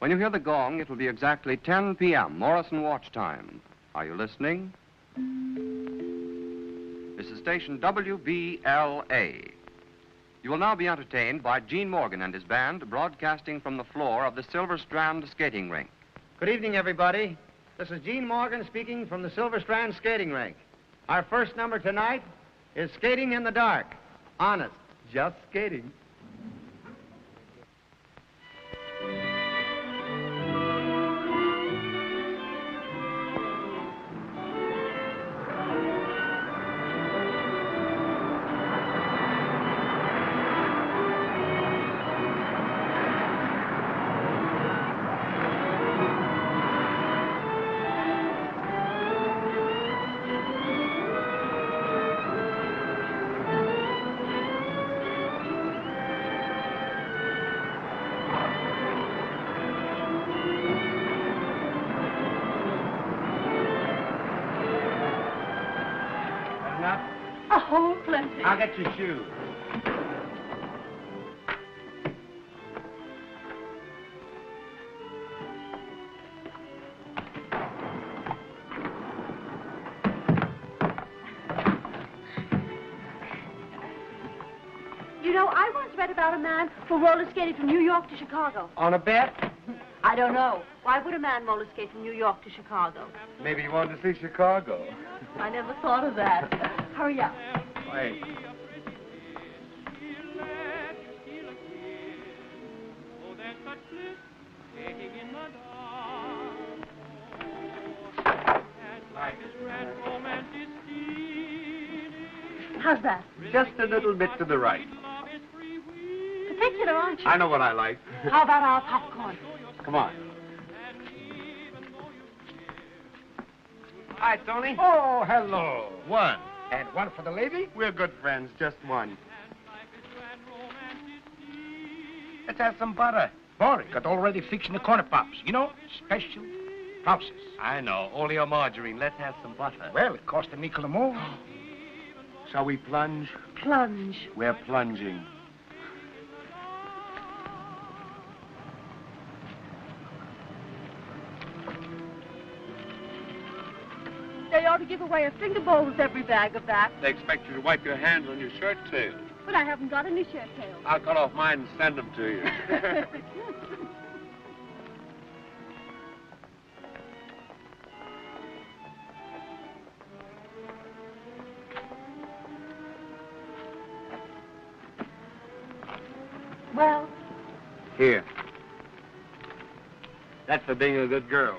When you hear the gong, it will be exactly 10 p.m., Morrison watch time. Are you listening? This is station WBLA. You will now be entertained by Gene Morgan and his band, broadcasting from the floor of the Silver Strand skating rink. Good evening, everybody. This is Gene Morgan speaking from the Silver Strand skating rink. Our first number tonight is Skating in the Dark. Honest, just skating. Oh, plenty. I'll get your shoes. You know, I once read about a man who roller skated from New York to Chicago. On a bet? I don't know. Why would a man roller skate from New York to Chicago? Maybe you wanted to see Chicago. I never thought of that. Hurry up. Wait. How's that? Just a little bit to the right. Particular, aren't you? I know what I like. How about our popcorn? Come on. Hi, Tony. Oh, hello. One. And one for the lady? We're good friends, just one. Let's have some butter. Boring. Got already fixing the corner pops. You know, special process. I know. Oleomargarine. Let's have some butter. Well, it cost a nickel a more. Shall we plunge? Plunge. We're plunging. They ought to give away a finger bowl with every bag of that. They expect you to wipe your hands on your shirt tail. But I haven't got any shirt tails. I'll cut off mine and send them to you. Well, Here. That's for being a good girl.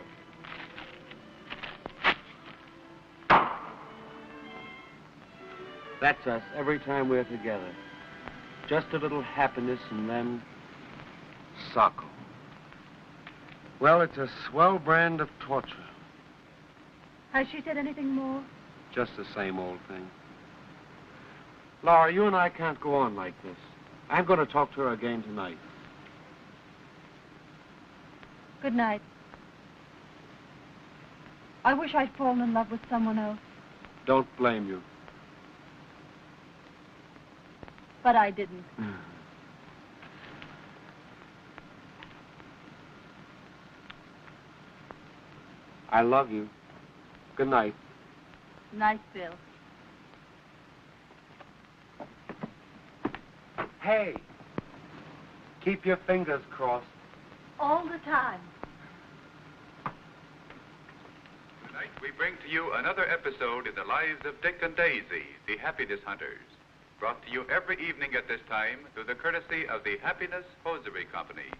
That's us every time we're together. Just a little happiness and then Socko. Well, it's a swell brand of torture. has she said anything more? Just the same old thing. Laura, you and I can't go on like this. I'm going to talk to her again tonight. Good night. I wish I'd fallen in love with someone else. Don't blame you. But I didn't. I love you. Good night. Night, Bill. Hey, keep your fingers crossed. All the time. Tonight we bring to you another episode in the lives of Dick and Daisy, the Happiness Hunters. Brought to you every evening at this time through the courtesy of the Happiness Hosiery Company.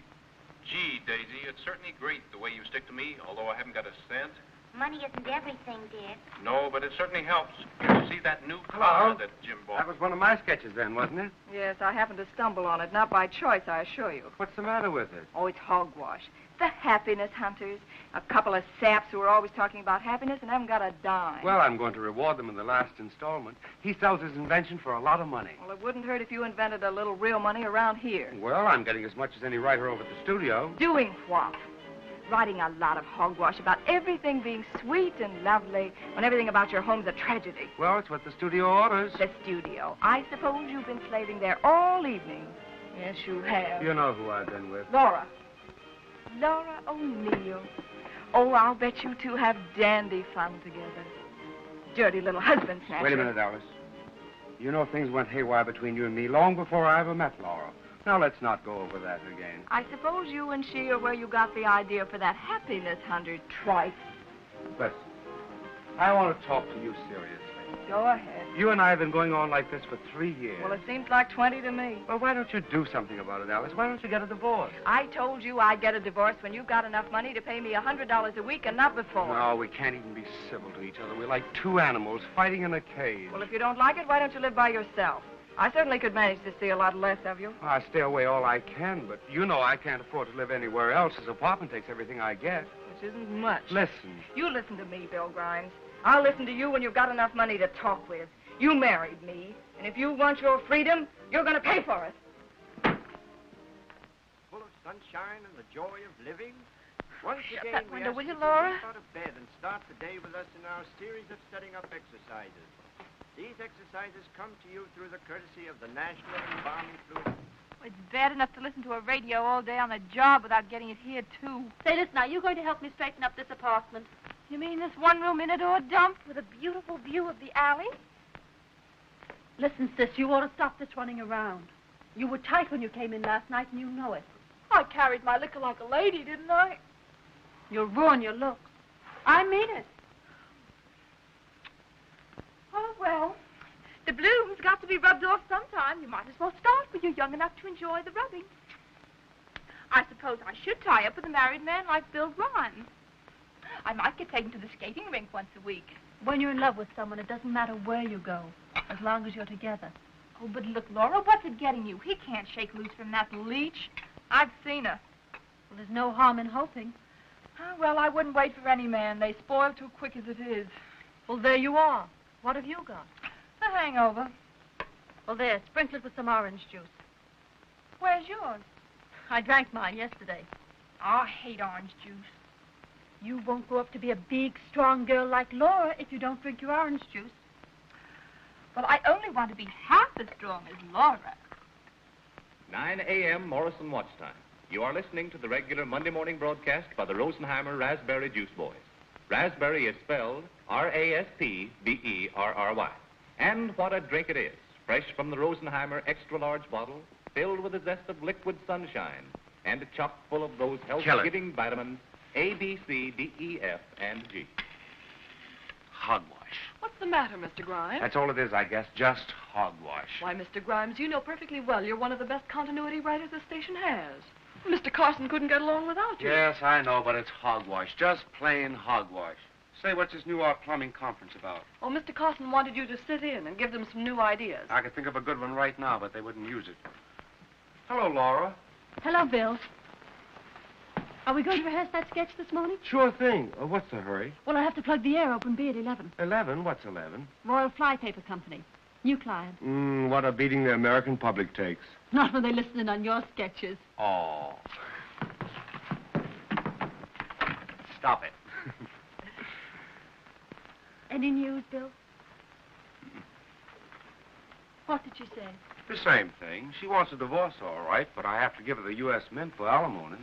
Gee, Daisy, it's certainly great the way you stick to me, although I haven't got a cent. Money isn't everything, Dick. No, but it certainly helps. You see that new car that Jim bought? That was one of my sketches then, wasn't it? Yes, I happened to stumble on it. Not by choice, I assure you. What's the matter with it? Oh, it's hogwash. The happiness hunters. A couple of saps who are always talking about happiness and haven't got a dime. Well, I'm going to reward them in the last installment. He sells his invention for a lot of money. Well, it wouldn't hurt if you invented a little real money around here. Well, I'm getting as much as any writer over at the studio. Doing what? Writing a lot of hogwash about everything being sweet and lovely when everything about your home's a tragedy. Well, it's what the studio orders. The studio. I suppose you've been slaving there all evening. Yes, you have. You know who I've been with. Laura O'Neill. Oh, I'll bet you two have dandy fun together. Dirty little husband snatcher. Wait a minute, Alice. You know things went haywire between you and me long before I ever met Laura. Now, let's not go over that again. I suppose you and she are where you got the idea for that happiness hunter tripe. Listen, I want to talk to you seriously. Go ahead. You and I have been going on like this for 3 years. Well, it seems like 20 to me. Well, why don't you do something about it, Alice? Why don't you get a divorce? I told you I'd get a divorce when you got enough money to pay me $100 a week and not before. No, we can't even be civil to each other. We're like two animals fighting in a cage. Well, if you don't like it, why don't you live by yourself? I certainly could manage to see a lot less of you. I stay away all I can, but you know I can't afford to live anywhere else. This apartment takes everything I get. Which isn't much. Listen. You listen to me, Bill Grimes. I'll listen to you when you've got enough money to talk with. You married me, and if you want your freedom, you're going to pay for it. Full of sunshine and the joy of living. Once Shut again, that we window, ask will you, to Laura? get out of bed and start the day with us in our series of setting up exercises. These exercises come to you through the courtesy of the National Embalming Fluid. It's bad enough to listen to a radio all day on the job without getting it here, too. Say, listen, are you going to help me straighten up this apartment? You mean this one-room inner-door dump with a beautiful view of the alley? Listen, sis, you ought to stop this running around. You were tight when you came in last night, and you know it. I carried my liquor like a lady, didn't I? You'll ruin your looks. I mean it. Oh, well, the bloom's got to be rubbed off sometime. You might as well start when you're young enough to enjoy the rubbing. I suppose I should tie up with a married man like Bill Grimes. I might get taken to the skating rink once a week. When you're in love with someone, it doesn't matter where you go, as long as you're together. Oh, but look, Laura, what's it getting you? He can't shake loose from that leech. I've seen her. Well, there's no harm in hoping. Oh, well, I wouldn't wait for any man. They spoil too quick as it is. Well, there you are. What have you got? A hangover. Well, there, sprinkle it with some orange juice. Where's yours? I drank mine yesterday. Oh, I hate orange juice. You won't grow up to be a big, strong girl like Laura if you don't drink your orange juice. Well, I only want to be half as strong as Laura. 9 a.m. Morrison Watch Time. You are listening to the regular Monday morning broadcast by the Rosenheimer Raspberry Juice Boys. Raspberry is spelled R-A-S-P-B-E-R-R-Y. And what a drink it is. Fresh from the Rosenheimer extra large bottle, filled with a zest of liquid sunshine, and chock full of those health-giving vitamins A, B, C, D, E, F, and G. Hogwash. What's the matter, Mr. Grimes? That's all it is, I guess. Just hogwash. Why, Mr. Grimes, you know perfectly well you're one of the best continuity writers the station has. Mr. Carson couldn't get along without you. Yes, I know, but it's hogwash. Just plain hogwash. Say, what's this New York plumbing conference about? Oh, Mr. Carson wanted you to sit in and give them some new ideas. I could think of a good one right now, but they wouldn't use it. Hello, Laura. Hello, Bill. Are we going to rehearse that sketch this morning? Sure thing. What's the hurry? Well, I have to plug the air open B at 11. 11? What's 11? Royal Flypaper Company. New client. What a beating the American public takes. Not when they listen in on your sketches. Oh. Stop it. Any news, Bill? What did she say? The same thing. She wants a divorce, all right, but I have to give her the U.S. Mint for alimony.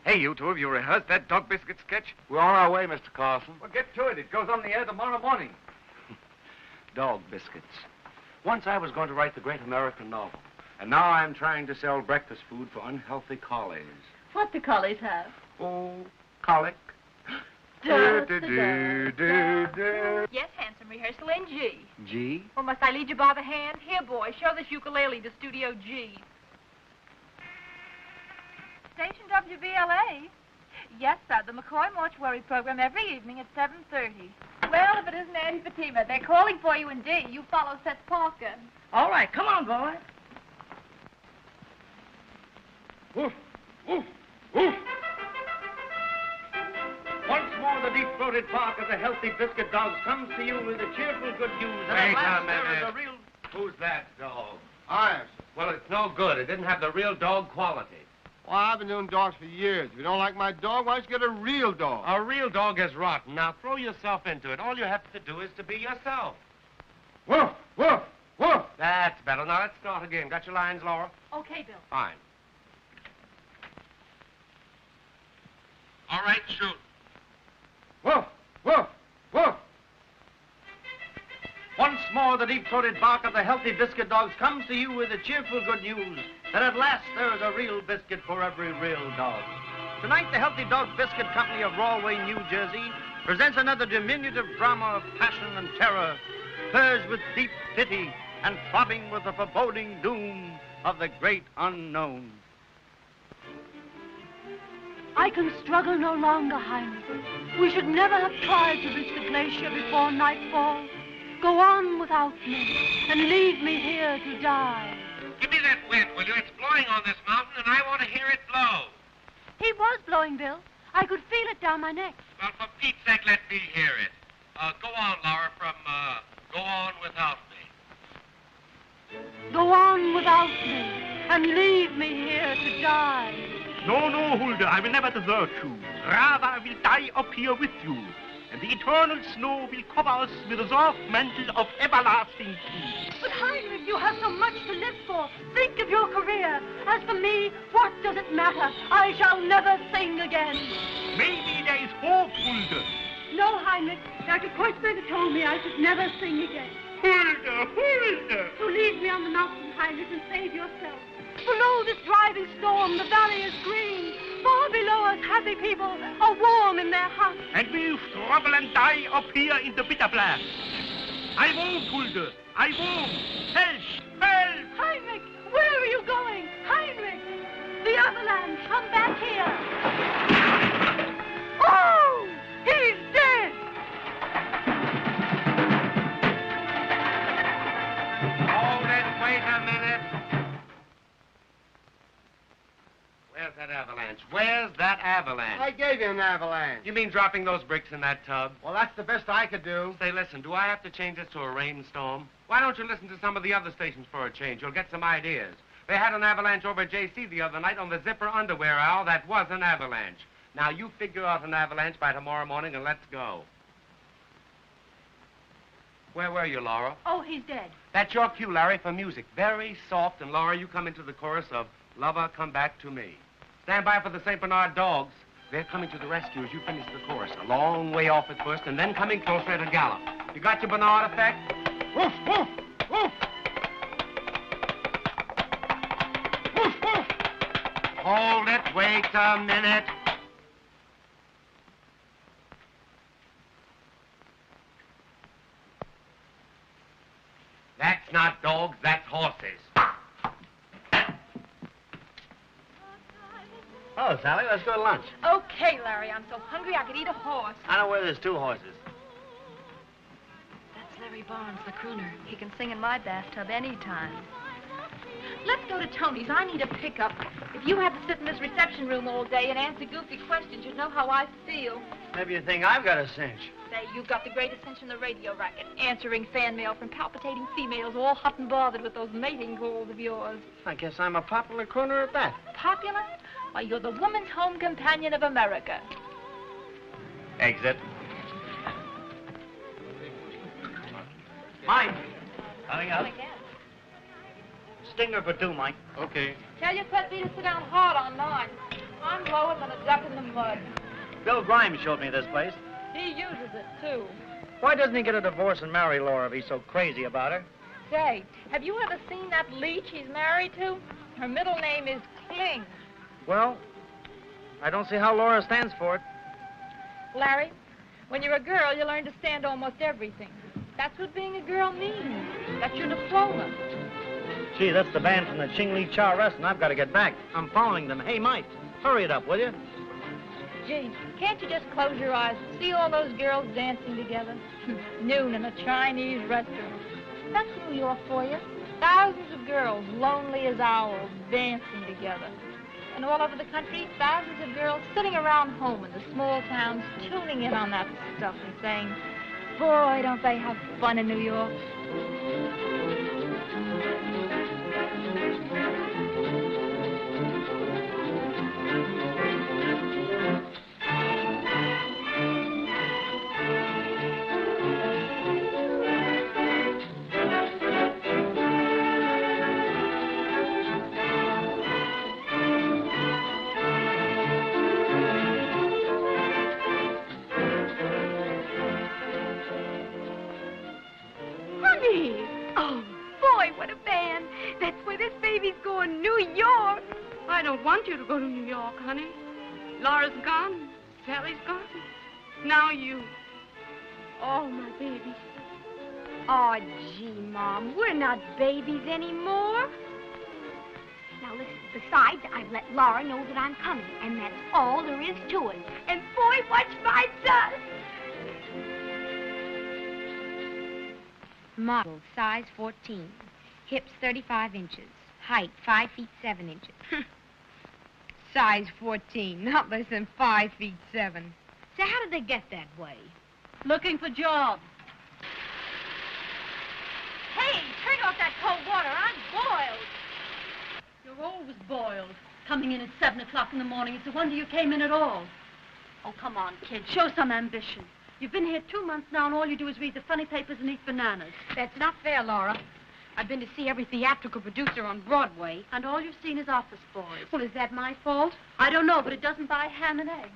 Hey, you two, have you rehearsed that dog biscuit sketch? We're on our way, Mr. Carson. Well, get to it. It goes on the air tomorrow morning. Dog biscuits. Once I was going to write the great American novel, and now I'm trying to sell breakfast food for unhealthy collies. What do collies have? Oh, colic. Dirt. Yes, handsome. Rehearsal in G. G? Well, must I lead you by the hand? Here, boy, show this ukulele to Studio G. Station WBLA? Yes, sir. The McCoy Mortuary program every evening at 7:30. Well, if it isn't Annie Fatima, they're calling for you in D. You follow Seth Parker. All right, come on, boy. Woof, woof, woof. Once more, the deep-throated bark of the healthy biscuit dogs comes to you with the cheerful good news. that Wait at last a there is minute. a real... Who's that dog? I. Well, it's no good. It didn't have the real dog quality. Well, I've been doing dogs for years. If you don't like my dog, why don't you get a real dog? A real dog is rotten. Now throw yourself into it. All you have to do is to be yourself. Woof, woof, woof. That's better. Now let's start again. Got your lines, Laura? Okay, Bill. Fine. All right, shoot. Woof, woof, woof. Once more, the deep-throated bark of the healthy biscuit dogs comes to you with the cheerful good news that at last there is a real biscuit for every real dog. Tonight, the Healthy Dog Biscuit Company of Rahway, New Jersey, presents another diminutive drama of passion and terror, purged with deep pity and throbbing with the foreboding doom of the great unknown. I can struggle no longer, Heinrich. We should never have tried to reach the glacier before nightfall. Go on without me, and leave me here to die. Give me that wind, will you? It's blowing on this mountain, and I want to hear it blow. He was blowing, Bill. I could feel it down my neck. Well, for Pete's sake, let me hear it. Go on, Laura, from Go On Without Me. Go on without me, and leave me here to die. No, no, Hulda, I will never desert you. Rather, I will die up here with you. And the eternal snow will cover us with a soft mantle of everlasting peace. But Heinrich, you have so much to live for. Think of your career. As for me, what does it matter? I shall never sing again. Maybe there is hope, Hulda. No, Heinrich. Dr. Kreuzberger told me I should never sing again. Hulda, Hulda. So leave me on the mountain, Heinrich, and save yourself. Below this driving storm, the valley is green. Far below us, happy people are warm in their huts. And we'll struggle and die up here in the bitter blast. I won't, Hulda. I won't. Help! Help! Heinrich, where are you going? Heinrich! The avalanche, come back here. Oh! He's dead! Hold it. Wait a minute. Where's that avalanche? Where's that avalanche? I gave you an avalanche. You mean dropping those bricks in that tub? Well, that's the best I could do. Say, listen, do I have to change this to a rainstorm? Why don't you listen to some of the other stations for a change? You'll get some ideas. They had an avalanche over at JC the other night on the zipper underwear aisle. That was an avalanche. Now, you figure out an avalanche by tomorrow morning and let's go. Where were you, Laura? Oh, he's dead. That's your cue, Larry, for music. Very soft. And, Laura, you come into the chorus of Lover, Come Back to Me. Stand by for the St. Bernard dogs. They're coming to the rescue as you finish the chorus. A long way off at first, and then coming closer at a gallop. You got your Bernard effect? Woof, woof, woof. Woof, woof. Hold it. Wait a minute. That's not dogs, that's horses. Oh, Sally, let's go to lunch. Okay, Larry, I'm so hungry I could eat a horse. I know where there's 2 horses. That's Larry Barnes, the crooner. He can sing in my bathtub any time. Let's go to Tony's. I need a pickup. If you have to sit in this reception room all day and answer goofy questions, you'd know how I feel. Maybe you think I've got a cinch. Say, you've got the greatest cinch in the radio racket, answering fan mail from palpitating females all hot and bothered with those mating calls of yours. I guess I'm a popular crooner at that. Popular? Why, you're the woman's home companion of America. Exit. Mike. Coming up. Stinger for 2, Mike. Okay. Tell your pet bee to sit down hard on mine. I'm lower than a duck in the mud. Bill Grimes showed me this place. He uses it, too. Why doesn't he get a divorce and marry Laura if he's so crazy about her? Say, have you ever seen that leech he's married to? Her middle name is Kling. Well, I don't see how Laura stands for it. Larry, When you're a girl, you learn to stand almost everything. That's what being a girl means. That's your diploma. Gee, that's the band from the Chingli Cha Rest, and I've got to get back. I'm following them. Hey, Mike, hurry it up, will you? Gee, can't you just close your eyes and see all those girls dancing together? Noon in a Chinese restaurant. That's New York for you. Thousands of girls, lonely as owls, dancing together. And all over the country, thousands of girls sitting around home in the small towns, tuning in on that stuff and saying, boy, don't they have fun in New York. Oh, boy, what a band. That's where this baby's going, New York. I don't want you to go to New York, honey. Laura's gone. Sally's gone. Now you. Oh, my baby. Oh, gee, Mom, we're not babies anymore. Now, listen, besides, I've let Laura know that I'm coming, and that's all there is to it. And, boy, what's my son? Model, size 14. Hips 35 inches. Height 5 feet 7 inches. Size 14, not less than 5 feet 7. So how did they get that way? Looking for jobs. Hey, turn off that cold water. I'm boiled. You're always boiled. Coming in at 7 o'clock in the morning. It's a wonder you came in at all. Oh, come on, kid. Show some ambition. You've been here 2 months now, and all you do is read the funny papers and eat bananas. That's not fair, Laura. I've been to see every theatrical producer on Broadway. And all you've seen is office boys. Well, is that my fault? I don't know, but it doesn't buy ham and eggs.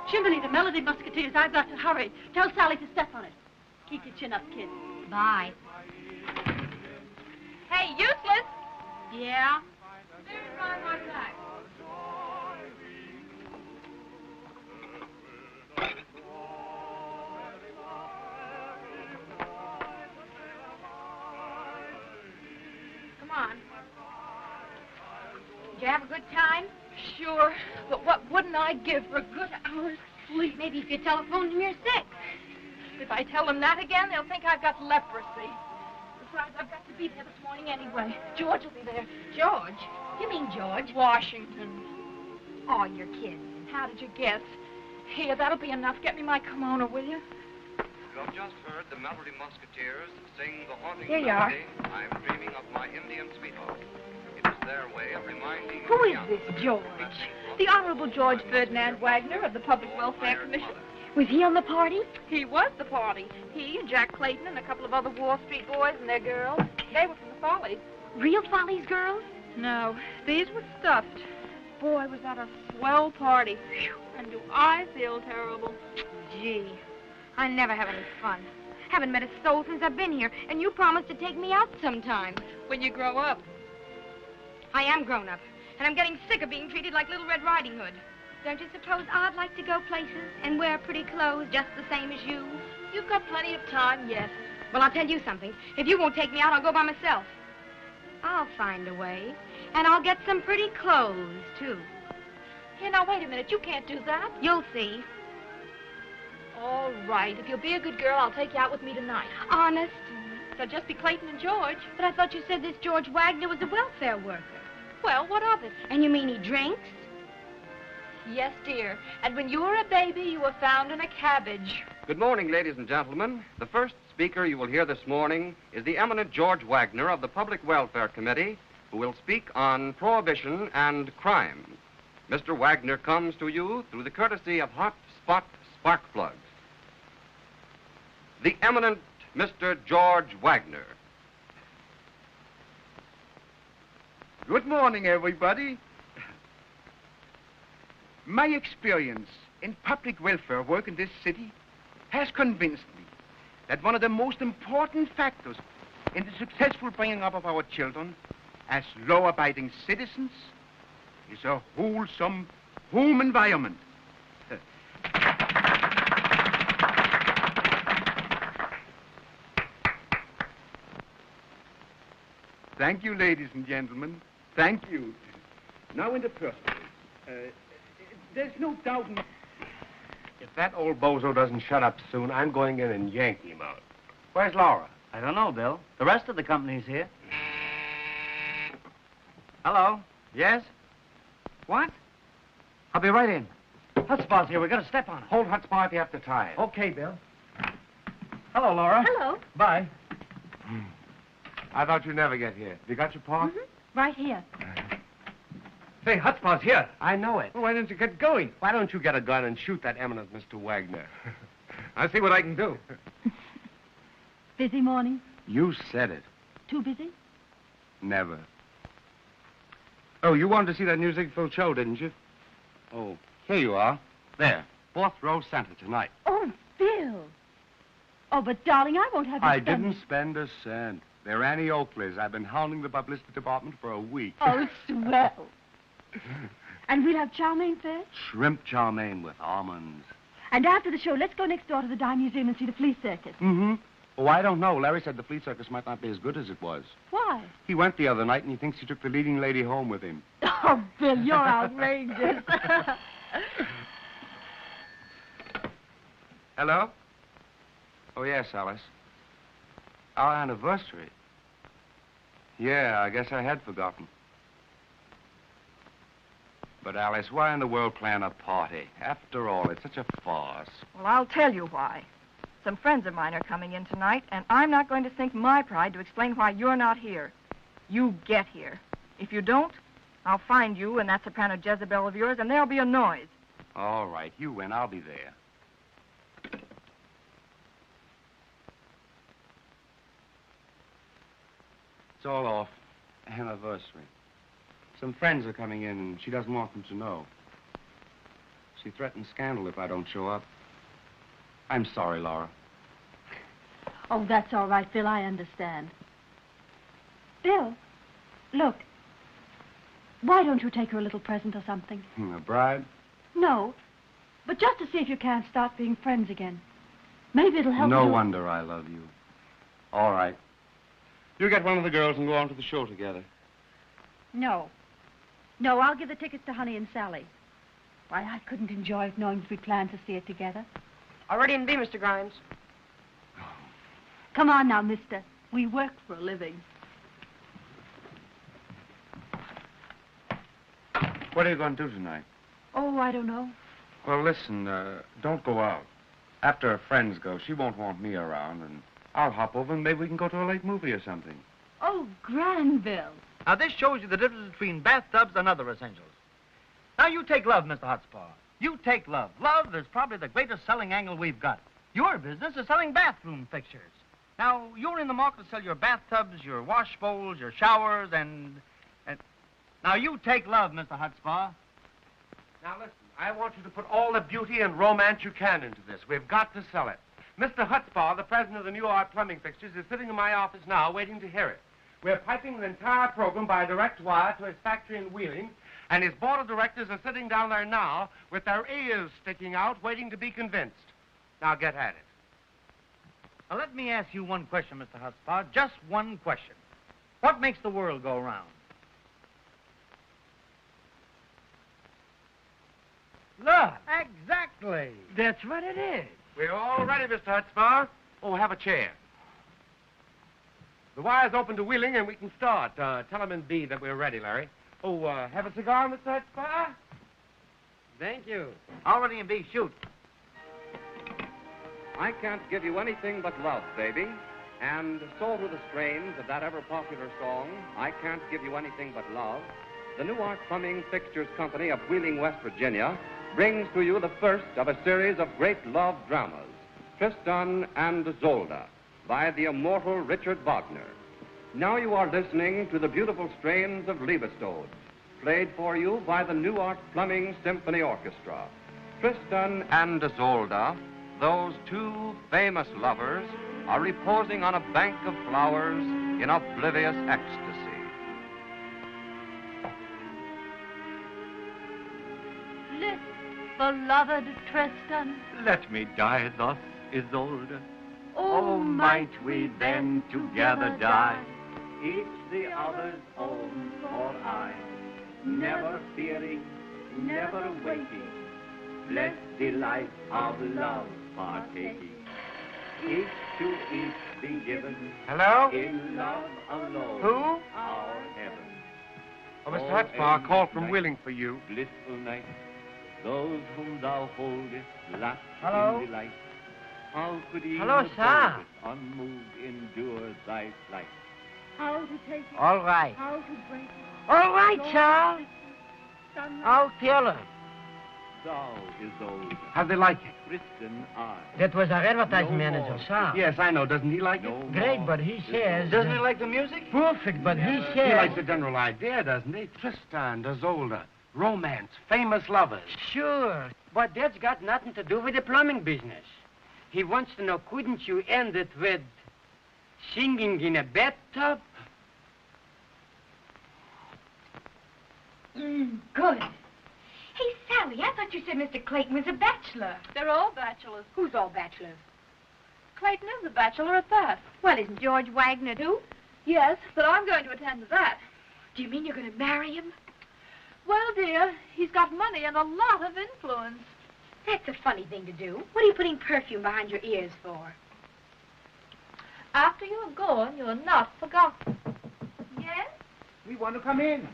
Jiminy, the Melody Musketeers, I've got to hurry. Tell Sally to step on it. Keep your chin up, kid. Bye. Hey, useless. Yeah? There's behind my back. Come on. Did you have a good time? Sure, but what wouldn't I give for a good hour's sleep? Maybe if you telephoned them you're sick. If I tell them that again, they'll think I've got leprosy. Besides, I've got to be there this morning anyway. George will be there. George? You mean George? Washington. Oh, you're kidding. How did you guess? Here, that'll be enough. Get me my kimono, will you? You have just heard the Melody Musketeers sing the haunting Here you are. melody, I'm dreaming of my Indian sweetheart. It is their way of reminding Who is young this George? The Honorable George Ferdinand Wagner of the Public Welfare Commission. Was he on the party? He was the party. He and Jack Clayton and a couple of other Wall Street boys and their girls. They were from the Follies. Real Follies girls? No, these were stuffed. Boy, was that a swell party. Whew. And do I feel terrible. Gee, I never have any fun. Haven't met a soul since I've been here, and you promised to take me out sometime. When you grow up. I am grown up, and I'm getting sick of being treated like Little Red Riding Hood. Don't you suppose I'd like to go places and wear pretty clothes just the same as you? You've got plenty of time yet. Well, I'll tell you something. If you won't take me out, I'll go by myself. I'll find a way, and I'll get some pretty clothes, too. Here, now, wait a minute. You can't do that. You'll see. All right. If you'll be a good girl, I'll take you out with me tonight. Honest? So just be Clayton and George. But I thought you said this George Wagner was a welfare worker. Well, what of it? And you mean he drinks? Yes, dear. And when you were a baby, you were found in a cabbage. Good morning, ladies and gentlemen. The first speaker you will hear this morning is the eminent George Wagner of the Public Welfare Committee, who will speak on prohibition and crime. Mr. Wagner comes to you through the courtesy of Hot Spot Spark Plugs. The eminent Mr. George Wagner. Good morning, everybody. My experience in public welfare work in this city has convinced me that one of the most important factors in the successful bringing up of our children as law-abiding citizens is a wholesome home environment. Thank you, ladies and gentlemen. Thank you. Now in the first place, there's no doubt in... If that old bozo doesn't shut up soon, I'm going in and yank him out. Where's Laura? I don't know, Bill. The rest of the company's here. Hello? Yes? What? I'll be right in. Hutspaw's here. We're going to step on it. Hold Hutspah if you have to tie it. Okay, Bill. Hello, Laura. Hello. Bye. I thought you'd never get here. You got your paw? Right here. Say, Hutspah's here. I know it. Well, why didn't you get going? Why don't you get a gun and shoot that eminent Mr. Wagner? I'll see what I can do. Busy morning? You said it. Too busy? Never. Oh, you wanted to see that music-filled show, didn't you? Oh, here you are. There. 4th row center tonight. Oh, Bill. Oh, but darling, I won't have you I spend... didn't spend a cent. They're Annie Oakley's. I've been hounding the publicity department for a week. Oh, swell. And we'll have chow mein first? Shrimp chow mein with almonds. And after the show, let's go next door to the Dime Museum and see the flea circus. Mm-hmm. Oh, I don't know. Larry said the flea circus might not be as good as it was. Why? He went the other night, and he thinks he took the leading lady home with him. Oh, Bill, you're outrageous. Hello? Oh, yes, Alice. Our anniversary. Yeah, I guess I had forgotten. But, Alice, why in the world plan a party? After all, it's such a farce. Well, I'll tell you why. Some friends of mine are coming in tonight, and I'm not going to sink my pride to explain why you're not here. You get here. If you don't, I'll find you and that soprano Jezebel of yours, and there'll be a noise. All right, you win. I'll be there. It's all off. Anniversary. Some friends are coming in, and she doesn't want them to know. She threatens scandal if I don't show up. I'm sorry, Laura. Oh, that's all right, Bill. I understand. Bill, look. Why don't you take her a little present or something? A bribe? No, but just to see if you can't start being friends again. Maybe it'll help No you. wonder I love you. All right. You get one of the girls and go on to the show together. No. No, I'll give the tickets to Honey and Sally. Why, I couldn't enjoy it knowing that we planned to see it together. Already in B, Mr. Grimes. Come on now, mister. We work for a living. What are you going to do tonight? Oh, I don't know. Well, listen, don't go out. After her friends go, she won't want me around, and I'll hop over and maybe we can go to a late movie or something. Oh, Granville. Now, this shows you the difference between bathtubs and other essentials. Now, you take love, Mr. Hotspur. You take love. Love is probably the greatest selling angle we've got. Your business is selling bathroom fixtures. Now, you're in the market to sell your bathtubs, your wash bowls, your showers, and... Now, you take love, Mr. Hotspur. Now, listen, I want you to put all the beauty and romance you can into this. We've got to sell it. Mr. Hutspah, the president of the New Art Plumbing Fixtures, is sitting in my office now waiting to hear it. We're piping the entire program by direct wire to his factory in Wheeling, and his board of directors are sitting down there now with their ears sticking out, waiting to be convinced. Now, get at it. Now, let me ask you one question, Mr. Hotspur. Just one question. What makes the world go round? Love. Exactly. That's what it is. We're all ready, Mr. Hutspah. Oh, have a chair. The wire's open to Wheeling, and we can start. Tell them in B that we're ready, Larry. Oh, have a cigar, Mr. Hutspah? Thank you. Already in B, shoot. I can't give you anything but love, baby. And so were the strains of that ever-popular song, I Can't Give You Anything But Love. The New Art Plumbing Fixtures Company of Wheeling, West Virginia, brings to you the first of a series of great love dramas, Tristan and Isolde, by the immortal Richard Wagner. Now you are listening to the beautiful strains of Liebestod, played for you by the New Art Plumbing Symphony Orchestra. Tristan and Isolde, those two famous lovers, are reposing on a bank of flowers in oblivious ecstasy. List, beloved Tristan. Let me die thus, Isolde. Oh, might we then together die, each the other's own for aye, never fearing, never waking, blessed delight of love partaking, each to each be given. Hello? In love alone. Who? Our heaven. Oh, Mr. Hotspur, a call from Wheeling for you. Blissful night, those whom thou holdest lapped Hello? in delight. How could he Hello, sir. unmoved endure thy flight? How to take it? All right. How to break it? All right, sir. I'll tell her. Thou is old. How'd they like it? Tristan I. That was our advertising No manager, more. sir. Yes, I know. Doesn't he like it? No Great, more but he is says... old. Doesn't he like the music? Perfect, but he says... He likes the general idea, doesn't he? Tristan, Isolde, romance, famous lovers. Sure, but that's got nothing to do with the plumbing business. He wants to know, couldn't you end it with singing in a bathtub? Good. Hey, Sally, I thought you said Mr. Clayton was a bachelor. They're all bachelors. Who's all bachelors? Clayton is a bachelor at that. Well, isn't George Wagner, too? Yes, but I'm going to attend to that. Do you mean you're going to marry him? Well, dear, he's got money and a lot of influence. That's a funny thing to do. What are you putting perfume behind your ears for? After you're gone, you're not forgotten. Yes? We want to come in.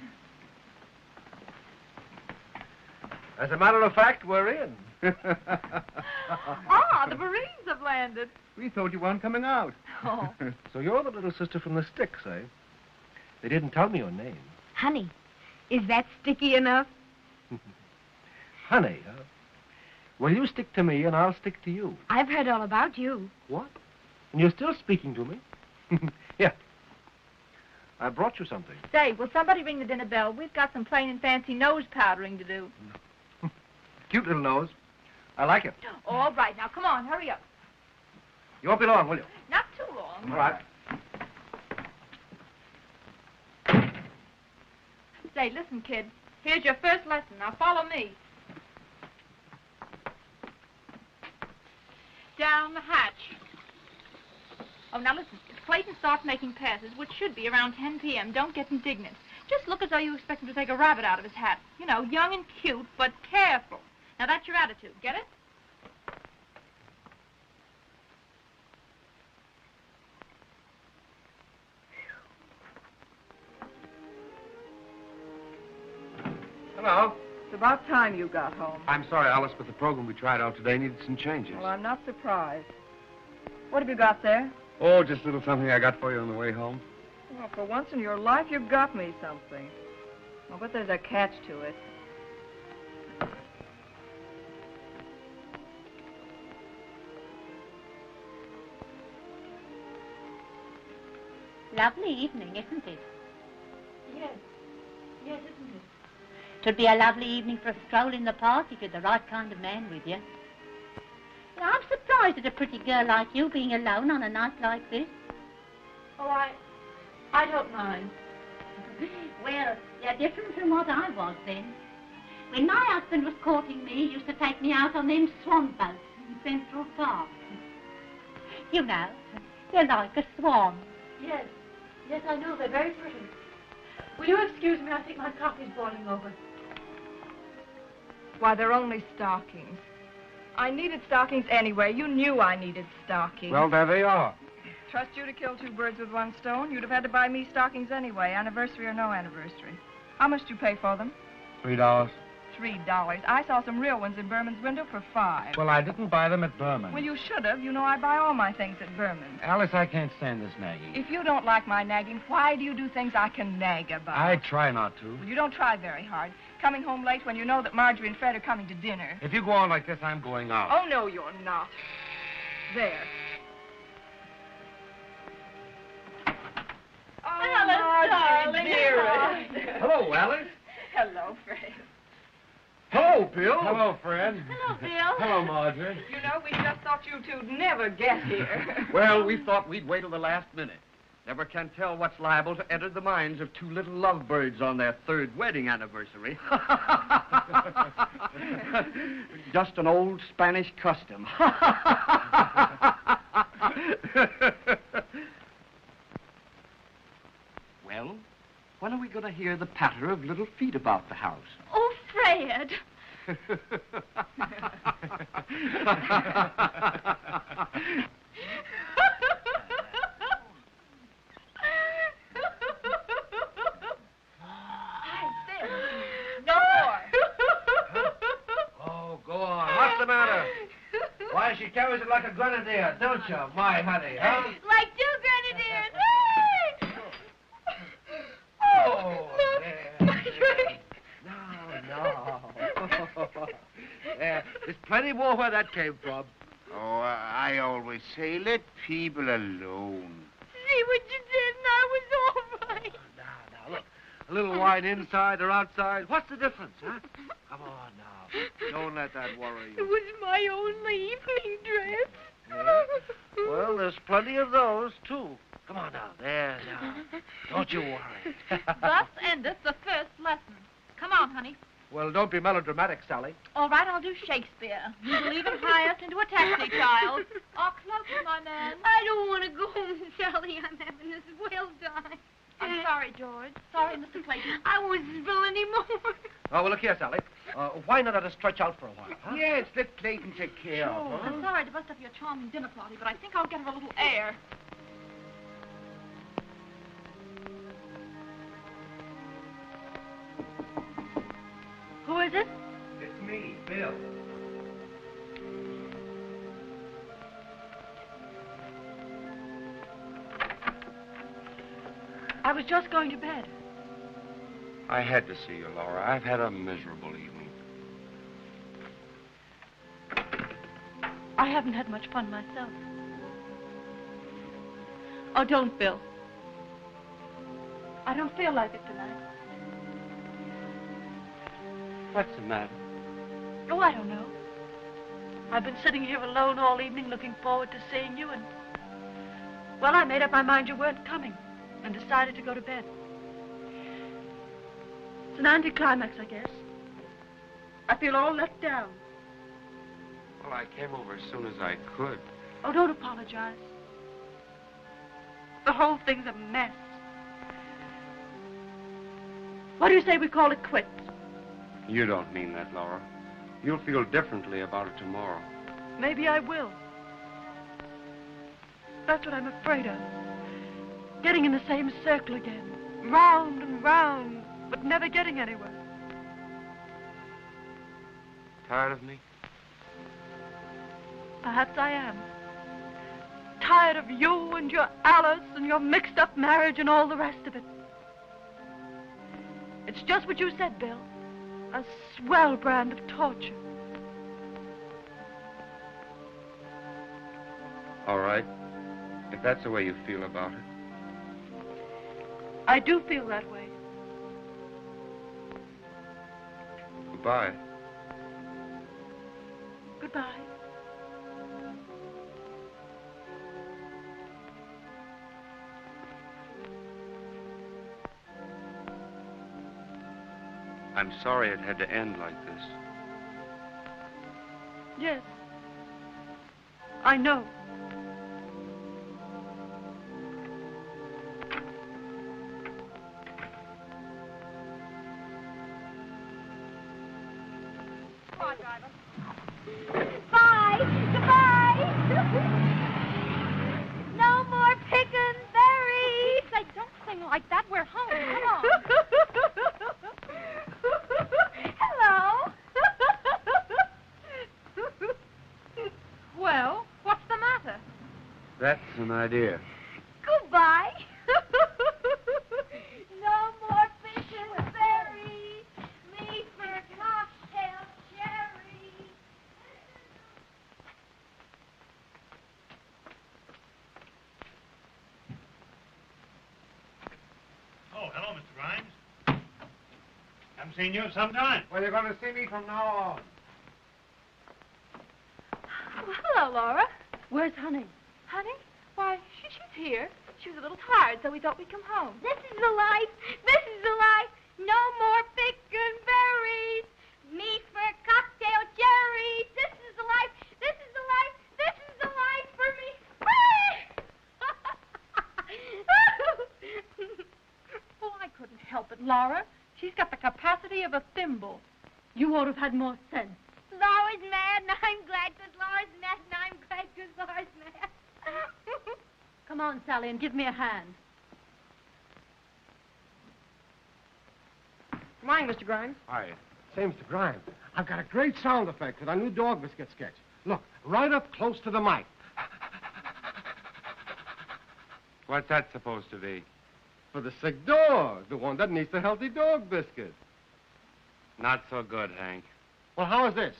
As a matter of fact, we're in. Ah, the Marines have landed. We thought you weren't coming out. Oh. So you're the little sister from the sticks, eh? They didn't tell me your name. Honey, is that sticky enough? Honey, huh? Well, you stick to me and I'll stick to you. I've heard all about you. What? And you're still speaking to me? Here. I brought you something. Say, will somebody ring the dinner bell? We've got some plain and fancy nose powdering to do. Cute little nose. I like it. All right, now, come on, hurry up. You won't be long, will you? Not too long. All right. Say, listen, kid. Here's your first lesson. Now, follow me. Down the hatch. Oh, now listen. If Clayton starts making passes, which should be around 10 p.m., don't get indignant. Just look as though you expect him to take a rabbit out of his hat. You know, young and cute, but careful. Now, that's your attitude. Get it? Hello. It's about time you got home. I'm sorry, Alice, but the program we tried out today needed some changes. Well, I'm not surprised. What have you got there? Oh, just a little something I got for you on the way home. Well, for once in your life, you've got me something. Oh, but there's a catch to it. Lovely evening, isn't it? Yes. Yes, isn't it? It'd be a lovely evening for a stroll in the park if you're the right kind of man with you. Now, I'm surprised at a pretty girl like you being alone on a night like this. Oh, I don't mind. Well, you're different from what I was then. When my husband was courting me, he used to take me out on them swan boats in Central Park. You know, you're like a swan. Yes. Yes, I know. They're very pretty. Will you excuse me? I think my coffee's boiling over. Why, they're only stockings. I needed stockings anyway. You knew I needed stockings. Well, there they are. Trust you to kill two birds with one stone. You'd have had to buy me stockings anyway, anniversary or no anniversary. How much did you pay for them? $3. $3. I saw some real ones in Berman's window for $5. Well, I didn't buy them at Berman. Well, you should have. You know I buy all my things at Berman. Alice, I can't stand this nagging. If you don't like my nagging, why do you do things I can nag about? I try not to. Well, you don't try very hard. Coming home late when you know that Marjorie and Fred are coming to dinner. If you go on like this, I'm going out. Oh, no, you're not. There. Oh, Alice, darling. dearest. Hello, Alice. Hello, Fred. Hello, Hello, Bill. Hello, Fred. Hello, Bill. Hello, Marjorie. You know, we just thought you two'd never get here. Well, we thought we'd wait till the last minute. Never can tell what's liable to enter the minds of two little lovebirds on their third wedding anniversary. Just an old Spanish custom. Well, when are we going to hear the patter of little feet about the house? Oh, Fred. No more. Oh, go on. What's the matter? Why, she carries it like a grenadier, don't you, my honey, huh? Like two grenadiers. Oh, no. There's plenty more where that came from. Oh, I always say, let people alone. See what you did, and I was all right. Now, look. A little wine inside or outside. What's the difference, huh? Come on now. Don't let that worry It you. was my only evening dress. Yeah? Well, there's plenty of those, too. Come on now. There, now. Don't you worry. Thus endeth the first lesson. Come on, honey. Well, don't be melodramatic, Sally. All right, I'll do Shakespeare. You will even hie us into a taxi, child. Our cloaks, my man. I don't want to go home, Sally. I'm having this well done. I'm sorry, George. Sorry, Mr. Clayton. I won't spill any more. Oh, well, look here, Sally. Why not let us stretch out for a while, huh? Yes, let Clayton take care Oh, of her. I'm sorry to bust up your charming dinner party, but I think I'll get her a little air. Who is it? It's me, Bill. I was just going to bed. I had to see you, Laura. I've had a miserable evening. I haven't had much fun myself. Oh, don't, Bill. I don't feel like it tonight. What's the matter? Oh, I don't know. I've been sitting here alone all evening looking forward to seeing you, and... well, I made up my mind you weren't coming and decided to go to bed. It's an anticlimax, I guess. I feel all let down. Well, I came over as soon as I could. Oh, don't apologize. The whole thing's a mess. What do you say we call it quits? You don't mean that, Laura. You'll feel differently about it tomorrow. Maybe I will. That's what I'm afraid of. Getting in the same circle again. Round and round, but never getting anywhere. Tired of me? Perhaps I am. Tired of you and your Alice and your mixed-up marriage and all the rest of it. It's just what you said, Bill. A swell brand of torture. All right. If that's the way you feel about it. I do feel that way. Goodbye. Goodbye. I'm sorry it had to end like this. Yes. I know. Come on, driver. Bye. Goodbye. No more picking berries. Say, don't sing like that. We're home. Come on. Hello. Well, what's the matter? That's an idea. Goodbye. No more picking berries. Me for cocktail cherry. Oh, hello, Mr. Grimes. I'm seeing you sometime. Well, you're going to see me from now on. Well, hello, Laura. Where's Honey? Honey? Why, she's here. She was a little tired, so we thought we'd come home. This is the life. This is the life. No more pickin' berries. Me for cocktail cherries. This is the life. This is the life. This is the life for me. Oh, I couldn't help it, Laura. She's got the capacity of a thimble. You ought to have had more sense. Laura's mad, and I'm glad because Laura's mad, and I'm glad because Laura's mad. Come on, Sally, and give me a hand. Good morning, Mr. Grimes. Hi. Say, Mr. Grimes, I've got a great sound effect for the new dog biscuit sketch. Look, right up close to the mic. What's that supposed to be? For the sick dog, the one that needs the healthy dog biscuit. Not so good, Hank. Well, how is this?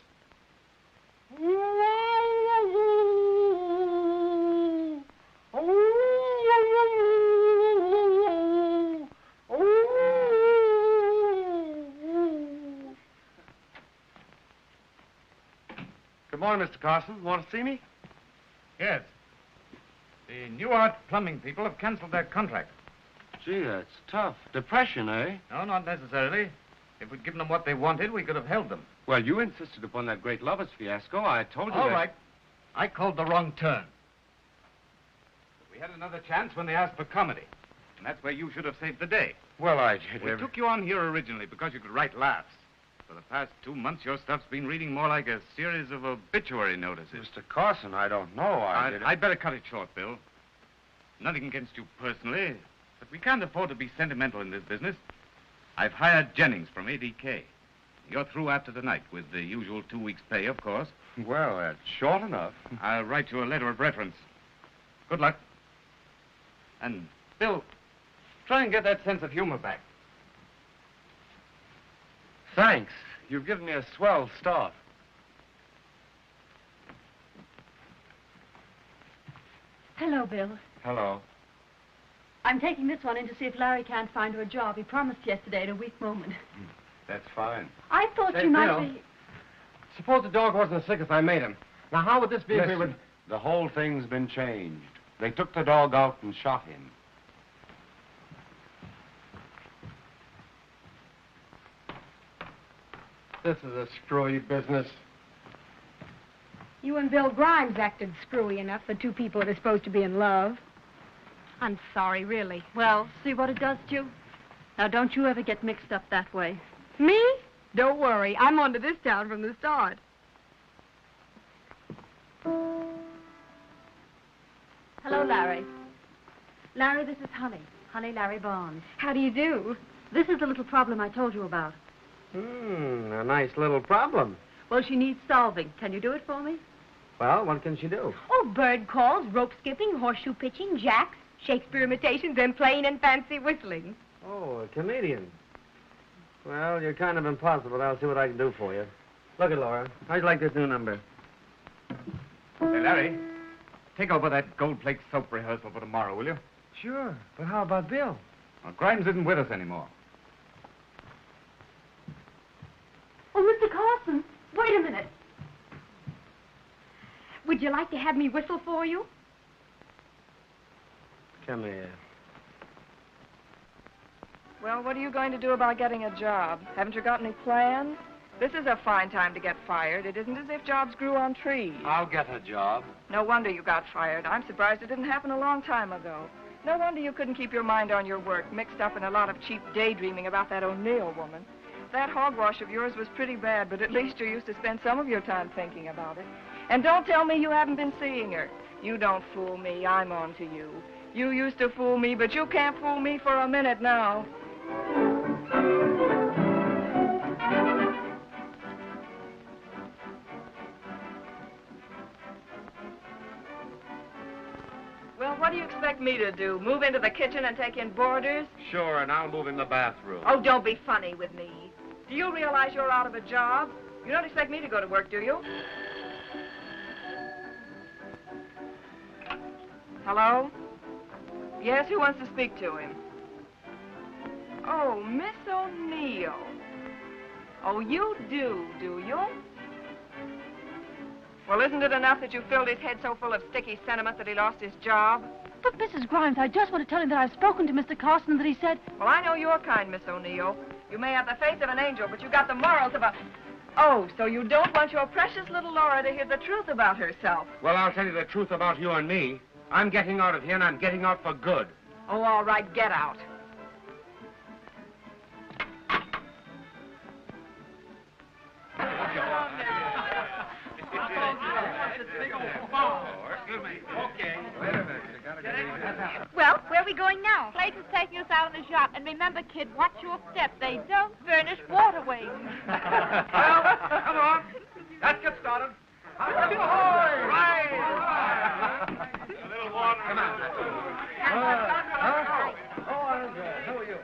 Good morning, Mr. Carson. Want to see me? Yes. The New Art Plumbing people have canceled their contract. Gee, that's tough. Depression, eh? No, not necessarily. If we'd given them what they wanted, we could have held them. Well, you insisted upon that great lovers fiasco. I told you All that... right. I called the wrong turn. But we had another chance when they asked for comedy. And that's where you should have saved the day. Well, I did. We took you on here originally because you could write laughs. For the past 2 months, your stuff's been reading more like a series of obituary notices. Mr. Carson, I don't know. I'd better cut it short, Bill. Nothing against you personally, but we can't afford to be sentimental in this business. I've hired Jennings from ADK. You're through after tonight, with the usual 2 weeks' pay, of course. Well, that's short enough. I'll write you a letter of reference. Good luck. And, Bill, try and get that sense of humor back. Thanks. You've given me a swell start. Hello, Bill. Hello. I'm taking this one in to see if Larry can't find her a job. He promised yesterday at a weak moment. That's fine. I thought Say, you might Bill. be... Suppose the dog wasn't as sick as I made him. Now, how would this be if we would... The whole thing's been changed. They took the dog out and shot him. This is a screwy business. You and Bill Grimes acted screwy enough for two people that are supposed to be in love. I'm sorry, really. Well, see what it does to you? Now, don't you ever get mixed up that way. Me? Don't worry. I'm onto this town from the start. Hello, Larry. Larry, this is Honey. Honey Larry Barnes. How do you do? This is the little problem I told you about. A nice little problem. Well, she needs solving. Can you do it for me? Well, what can she do? Oh, bird calls, rope skipping, horseshoe pitching, jacks, Shakespeare imitations, and plain and fancy whistling. Oh, a comedian. Well, you're kind of impossible, but I'll see what I can do for you. Look at Laura. How'd you like this new number? Hey, Larry, take over that gold plate soap rehearsal for tomorrow, will you? Sure. But how about Bill? Well, Grimes isn't with us anymore. Oh, Mr. Carson, wait a minute. Would you like to have me whistle for you? Come here. Well, what are you going to do about getting a job? Haven't you got any plans? This is a fine time to get fired. It isn't as if jobs grew on trees. I'll get a job. No wonder you got fired. I'm surprised it didn't happen a long time ago. No wonder you couldn't keep your mind on your work, mixed up in a lot of cheap daydreaming about that O'Neill woman. That hogwash of yours was pretty bad, but at least you used to spend some of your time thinking about it. And don't tell me you haven't been seeing her. You don't fool me. I'm on to you. You used to fool me, but you can't fool me for a minute now. Well, what do you expect me to do? Move into the kitchen and take in boarders? Sure, and I'll move in the bathroom. Oh, don't be funny with me. Do you realize you're out of a job? You don't expect me to go to work, do you? Hello? Yes, who wants to speak to him? Oh, Miss O'Neill. Oh, you do you? Well, isn't it enough that you filled his head so full of sticky sentiment that he lost his job? But, Mrs. Grimes, I just want to tell him that I've spoken to Mr. Carson and that he said... Well, I know your kind, Miss O'Neill. You may have the faith of an angel, but you got the morals of a... Oh, so you don't want your precious little Laura to hear the truth about herself? Well, I'll tell you the truth about you and me. I'm getting out of here, and I'm getting out for good. Oh, all right, get out. Well, where are we going now? Clayton's taking us out in the shop. And remember, kid, watch your step. They don't furnish waterways. Well, come on. Let's get started. Right. A little water. Come on. Who are you?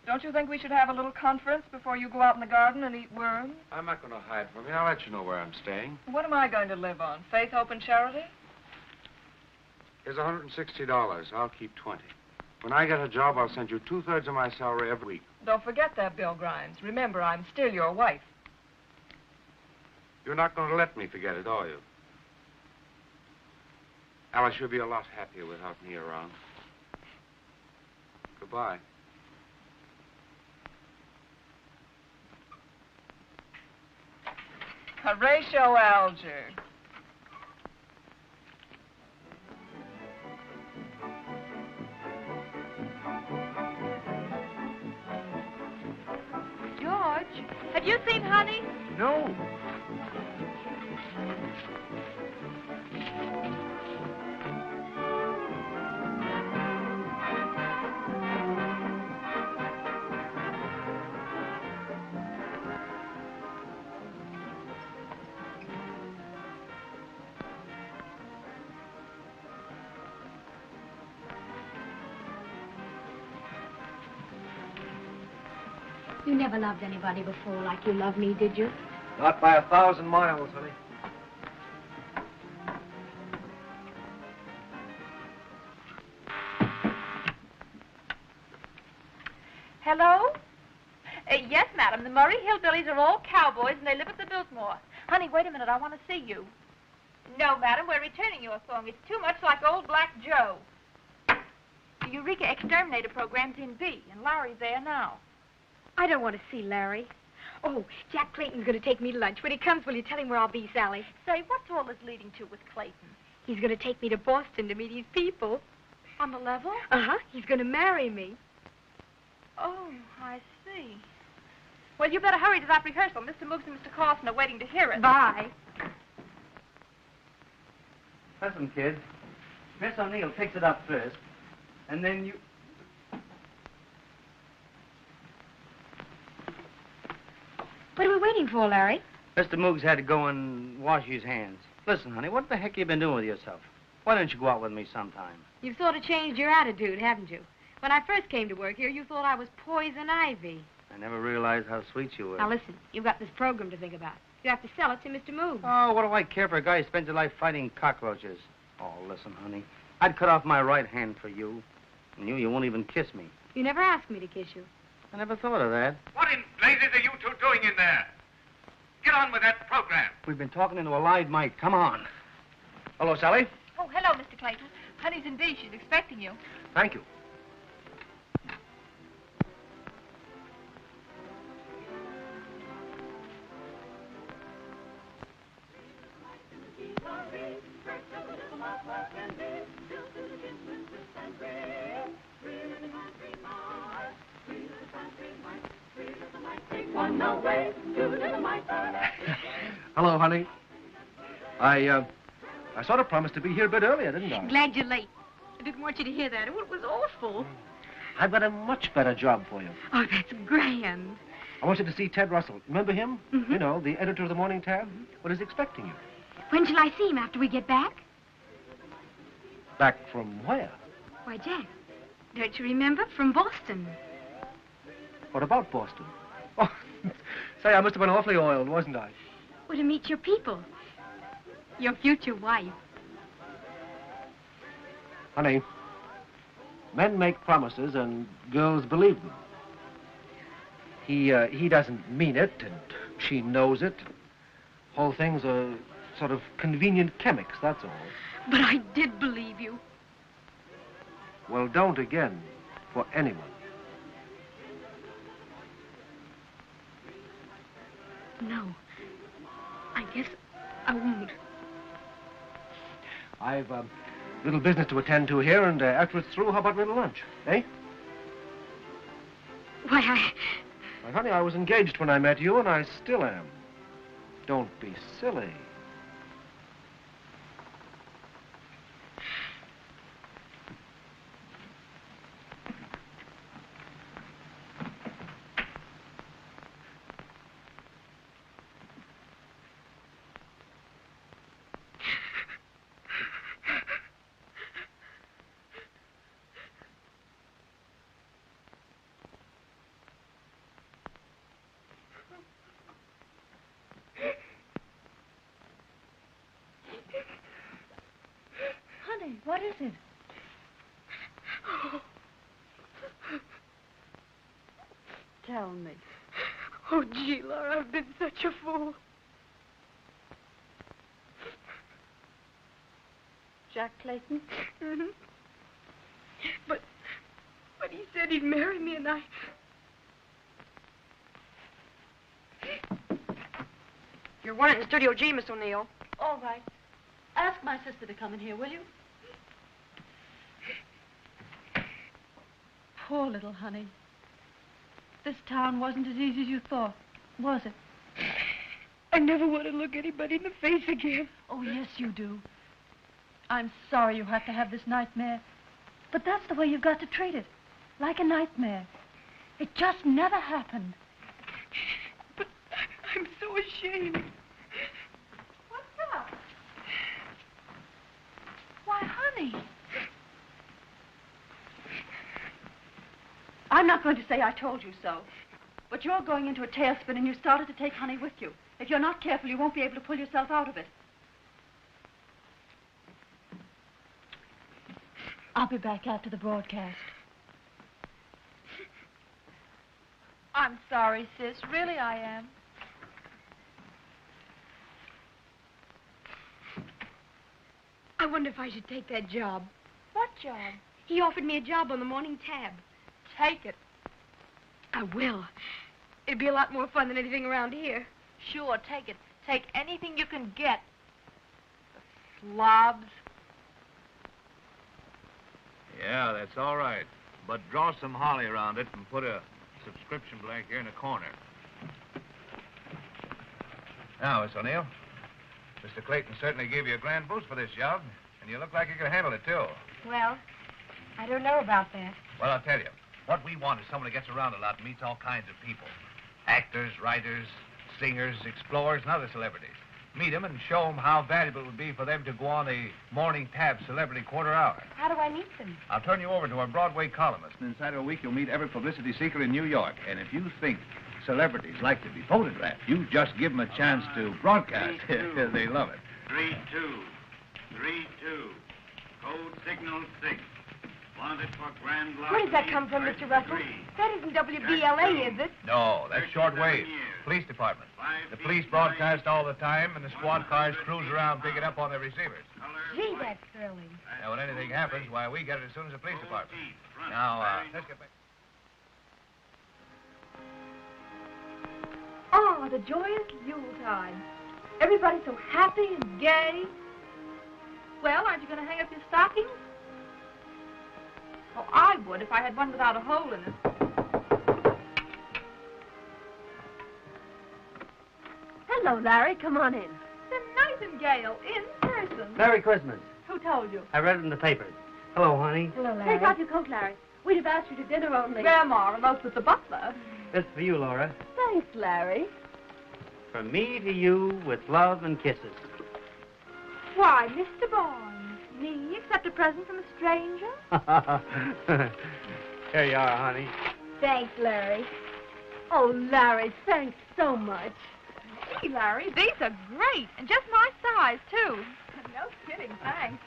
Don't you think we should have a little conference before you go out in the garden and eat worms? I'm not going to hide from you. I'll let you know where I'm staying. What am I going to live on? Faith, hope, and charity? Here's $160. I'll keep 20. When I get a job, I'll send you 2/3 of my salary every week. Don't forget that, Bill Grimes. Remember, I'm still your wife. You're not going to let me forget it, are you? Alice, you'll be a lot happier without me around. Goodbye. Horatio Alger. George, have you seen Honey? No. You never loved anybody before like you love me, did you? Not by 1,000 miles, honey. Hello? Yes, madam. The Murray Hillbillies are all cowboys, and they live at the Biltmore. Honey, wait a minute. I want to see you. No, madam. We're returning your song. It's too much like Old Black Joe. The Eureka Exterminator program's in B, and Larry's there now. I don't want to see Larry. Oh, Jack Clayton's going to take me to lunch. When he comes, will you tell him where I'll be, Sally? Say, what's all this leading to with Clayton? He's going to take me to Boston to meet his people. On the level? Uh-huh. He's going to marry me. Oh, I see. Well, you better hurry to that rehearsal. Mr. Mooks and Mr. Carson are waiting to hear it. Bye. Listen, kid. Miss O'Neill picks it up first, and then you... What are we waiting for, Larry? Mr. Moogs had to go and wash his hands. Listen, honey, what the heck you been doing with yourself? Why don't you go out with me sometime? You've sort of changed your attitude, haven't you? When I first came to work here, you thought I was poison ivy. I never realized how sweet you were. Now, listen, you've got this program to think about. You have to sell it to Mr. Moogs. Oh, what do I care for a guy who spends his life fighting cockroaches? Oh, listen, honey. I'd cut off my right hand for you. And you won't even kiss me. You never asked me to kiss you. I never thought of that. What in blazes are you two doing in there? Get on with that program. We've been talking into a live mic. Come on. Hello, Sally. Oh, hello, Mr. Clayton. Honey's in D. She's expecting you. Thank you. Hello, honey. I sort of promised to be here a bit earlier, didn't I? Glad you're late. I didn't want you to hear that. It was awful. I've got a much better job for you. Oh, that's grand. I want you to see Ted Russell. Remember him? Mm-hmm. You know, the editor of the Morning Tab? Well, he's expecting you. When shall I see him? After we get back? Back from where? Why, Jack, don't you remember? From Boston. What about Boston? Oh, say, I must have been awfully oiled, wasn't I? Well, to meet your people. Your future wife. Honey, Men make promises and girls believe them. He doesn't mean it, and she knows it. Whole thing's a sort of convenient chemics, that's all. But I did believe you. Well, don't again, for anyone. No. I guess I won't. I've little business to attend to here, and after it's through, how about a little lunch, eh? Why, Why, honey, I was engaged when I met you, and I still am. Don't be silly. Honey, what is it? Tell me. Oh, gee, Laura, I've been such a fool. Jack Clayton? Mm-hmm. But he said he'd marry me, and I... You're wanted in Studio G, Miss O'Neill. All right. Ask my sister to come in here, will you? Poor little honey. This town wasn't as easy as you thought, was it? I never want to look anybody in the face again. Oh, yes, you do. I'm sorry you have to have this nightmare, but that's the way you've got to treat it, like a nightmare. It just never happened. But I'm so ashamed. What's up? Why, honey. I'm not going to say I told you so, but you're going into a tailspin and you started to take honey with you. If you're not careful, you won't be able to pull yourself out of it. I'll be back after the broadcast. I'm sorry, sis. Really, I am. I wonder if I should take that job. What job? He offered me a job on the morning tab. Take it. I will. It'd be a lot more fun than anything around here. Sure, take it. Take anything you can get. The slobs. Yeah, that's all right. But draw some holly around it and put a subscription blank here in the corner. Now, Miss O'Neill, Mr. Clayton certainly gave you a grand boost for this job, and you look like you can handle it, too. Well, I don't know about that. Well, I'll tell you. What we want is someone who gets around a lot and meets all kinds of people. Actors, writers, singers, explorers, and other celebrities. Meet them and show them how valuable it would be for them to go on the Morning Tab Celebrity Quarter Hour. How do I meet them? I'll turn you over to our Broadway columnist. Inside a week, you'll meet every publicity seeker in New York. And if you think celebrities like to be photographed, you just give them a chance to broadcast. They love it. 3-2. 3-2. Code signal 6. Wanted for grand Where does that come from, Mr. Russell? That isn't WBLA, is it? No, that's shortwave. Police department. The police broadcast all the time, and the squad cars cruise around picking up on their receivers. Gee, that's thrilling. Now, when anything happens, why, we get it as soon as the police department. Now, let's get back. Oh, the joyous Yuletide. Everybody's so happy and gay. Well, aren't you going to hang up your stockings? Oh, I would if I had one without a hole in it. Hello, Larry. Come on in. The Nightingale in person. Merry Christmas. Who told you? I read it in the papers. Hello, honey. Hello, Larry. Take off your coat, Larry. We'd have asked you to dinner only. Grandma remote with the butler. This is for you, Laura. Thanks, Larry. From me to you with love and kisses. Why, Mr. Barnes, me accept a present from a stranger? Here you are, honey. Thanks, Larry. Oh, Larry, thanks so much. Gee, Larry, these are great, and just my size, too. No kidding, thanks.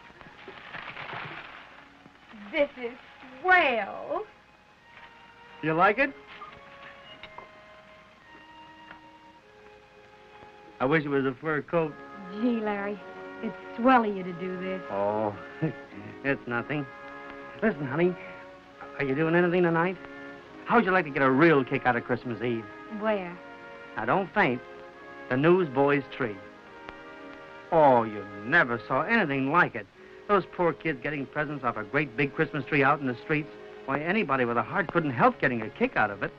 This is swell. You like it? I wish it was a fur coat. Gee, Larry, it's swell of you to do this. Oh, it's nothing. Listen, honey, are you doing anything tonight? How'd you like to get a real kick out of Christmas Eve? Where? Now, don't faint. The Newsboys' Tree. Oh, you never saw anything like it. Those poor kids getting presents off a great big Christmas tree out in the streets. Why, anybody with a heart couldn't help getting a kick out of it.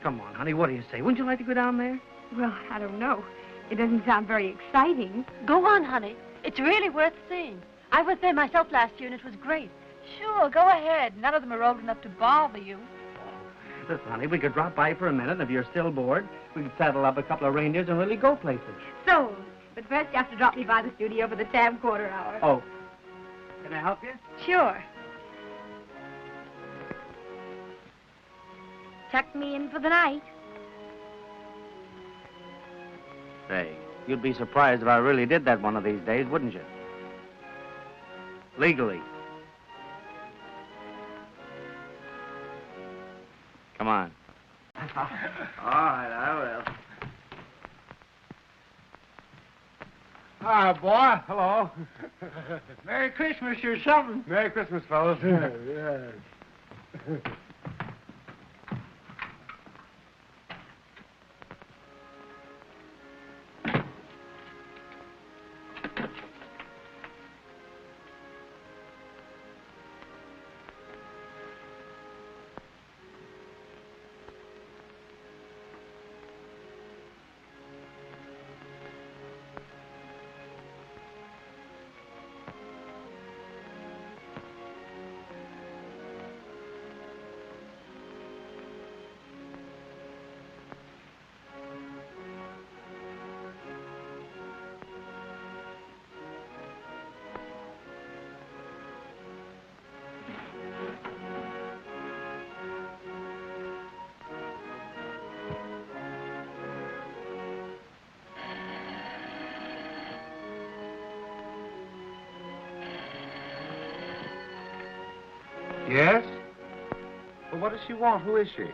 Come on, honey, what do you say? Wouldn't you like to go down there? Well, I don't know. It doesn't sound very exciting. Go on, honey. It's really worth seeing. I was there myself last year, and it was great. Sure, go ahead. None of them are old enough to bother you. Listen, honey, we could drop by for a minute. If you're still bored, we could saddle up a couple of reindeers and really go places. So, but first you have to drop me by the studio for the tab quarter hour. Oh. Can I help you? Sure. Tuck me in for the night. Say, you'd be surprised if I really did that one of these days, wouldn't you? Legally. Come on. All right, I will. Hi, boy. Hello. Merry Christmas or something. Merry Christmas, fellas. Yes? Well, what does she want? Who is she?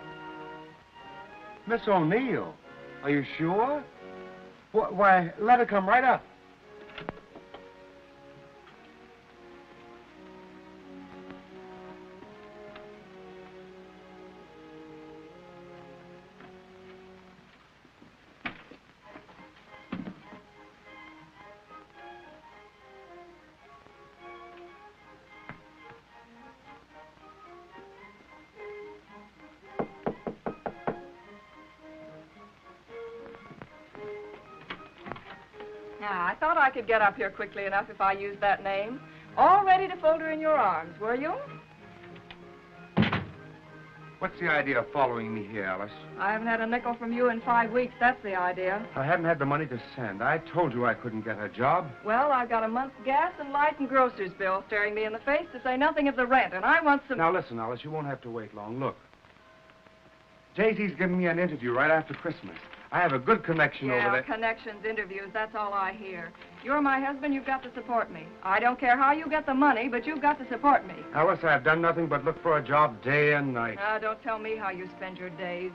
Miss O'Neill. Are you sure? Why, let her come right up. Now, I thought I could get up here quickly enough if I used that name. All ready to fold her in your arms, were you? What's the idea of following me here, Alice? I haven't had a nickel from you in 5 weeks, that's the idea. I haven't had the money to send. I told you I couldn't get a job. Well, I've got a month's gas and light and grocer's bill staring me in the face, to say nothing of the rent, and I want some... Now, listen, Alice, you won't have to wait long. Look. Jay-Z's giving me an interview right after Christmas. I have a good connection over there. Connections, interviews, that's all I hear. You're my husband, you've got to support me. I don't care how you get the money, but you've got to support me. Alice, I've done nothing but look for a job day and night. Don't tell me how you spend your days.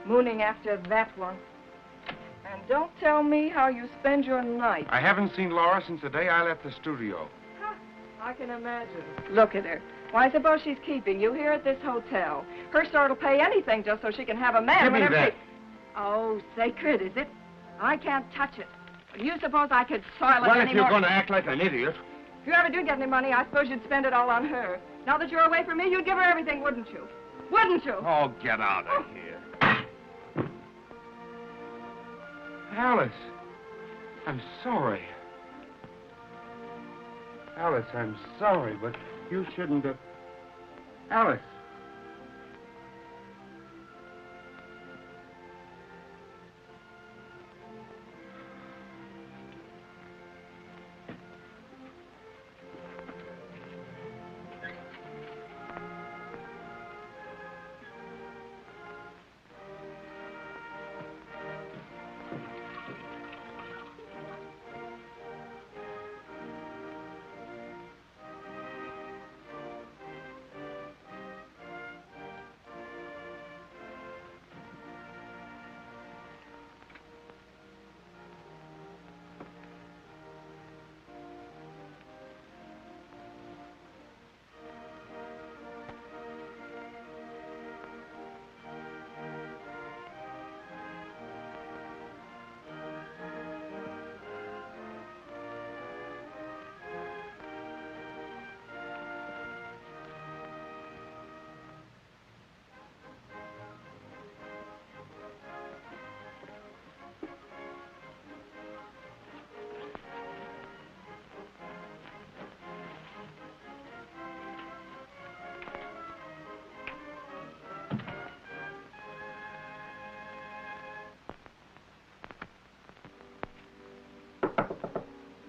Mooning after that one. And don't tell me how you spend your nights. I haven't seen Laura since the day I left the studio. I can imagine. Look at her. Why, suppose she's keeping you here at this hotel. Her sort will pay anything just so she can have a man Give me whenever that. Oh, sacred, is it? I can't touch it. Do you suppose I could soil it Well, any if you're more? going to act like an idiot. If you ever do get any money, I suppose you'd spend it all on her. Now that you're away from me, you'd give her everything, wouldn't you? Wouldn't you? Oh, get out of here. Alice, I'm sorry. Alice, I'm sorry, but you shouldn't have... Alice.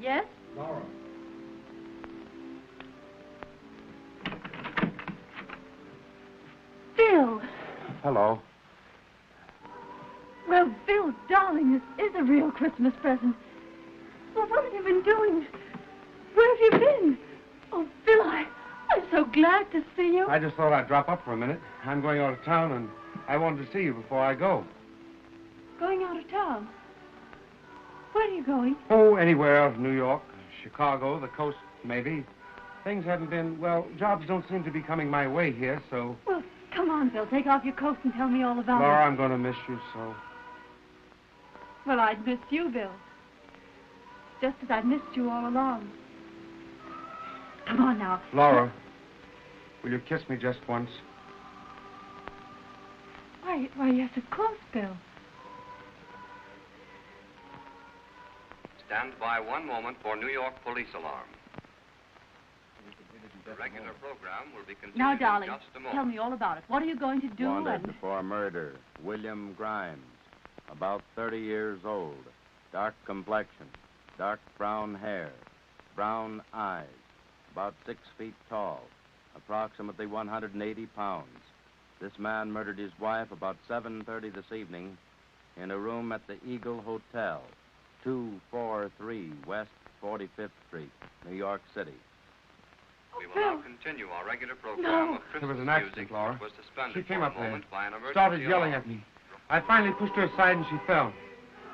Yes? Laura. Bill. Hello. Well, Bill, darling, this is a real Christmas present. Well, what have you been doing? Where have you been? Oh, Bill, I'm so glad to see you. I just thought I'd drop up for a minute. I'm going out of town, and I wanted to see you before I go. Going out of town? Where are you going? Oh, anywhere out of New York, Chicago, the coast, maybe. Things haven't been, well, jobs don't seem to be coming my way here, so... Well, come on, Bill. Take off your coat and tell me all about Laura, it. I'm going to miss you so. Well, I'd miss you, Bill. Just as I've missed you all along. Come on now. Laura, will you kiss me just once? Why, yes, of course, Bill. Stand by one moment for New York police alarm. The regular program will be continued Now, darling, in just a moment. tell me all about it. What are you going to do? Wanted for murder, William Grimes, about 30 years old, dark complexion, dark brown hair, brown eyes, about 6 feet tall, approximately 180 pounds. This man murdered his wife about 7:30 this evening in a room at the Eagle Hotel, 243 West 45th Street, New York City. We will now continue our regular program of It Christmas was an music, accident, Laura. which was suspended She came for up a there, moment by an emergency started yelling alarm. at me. I finally pushed her aside and she fell,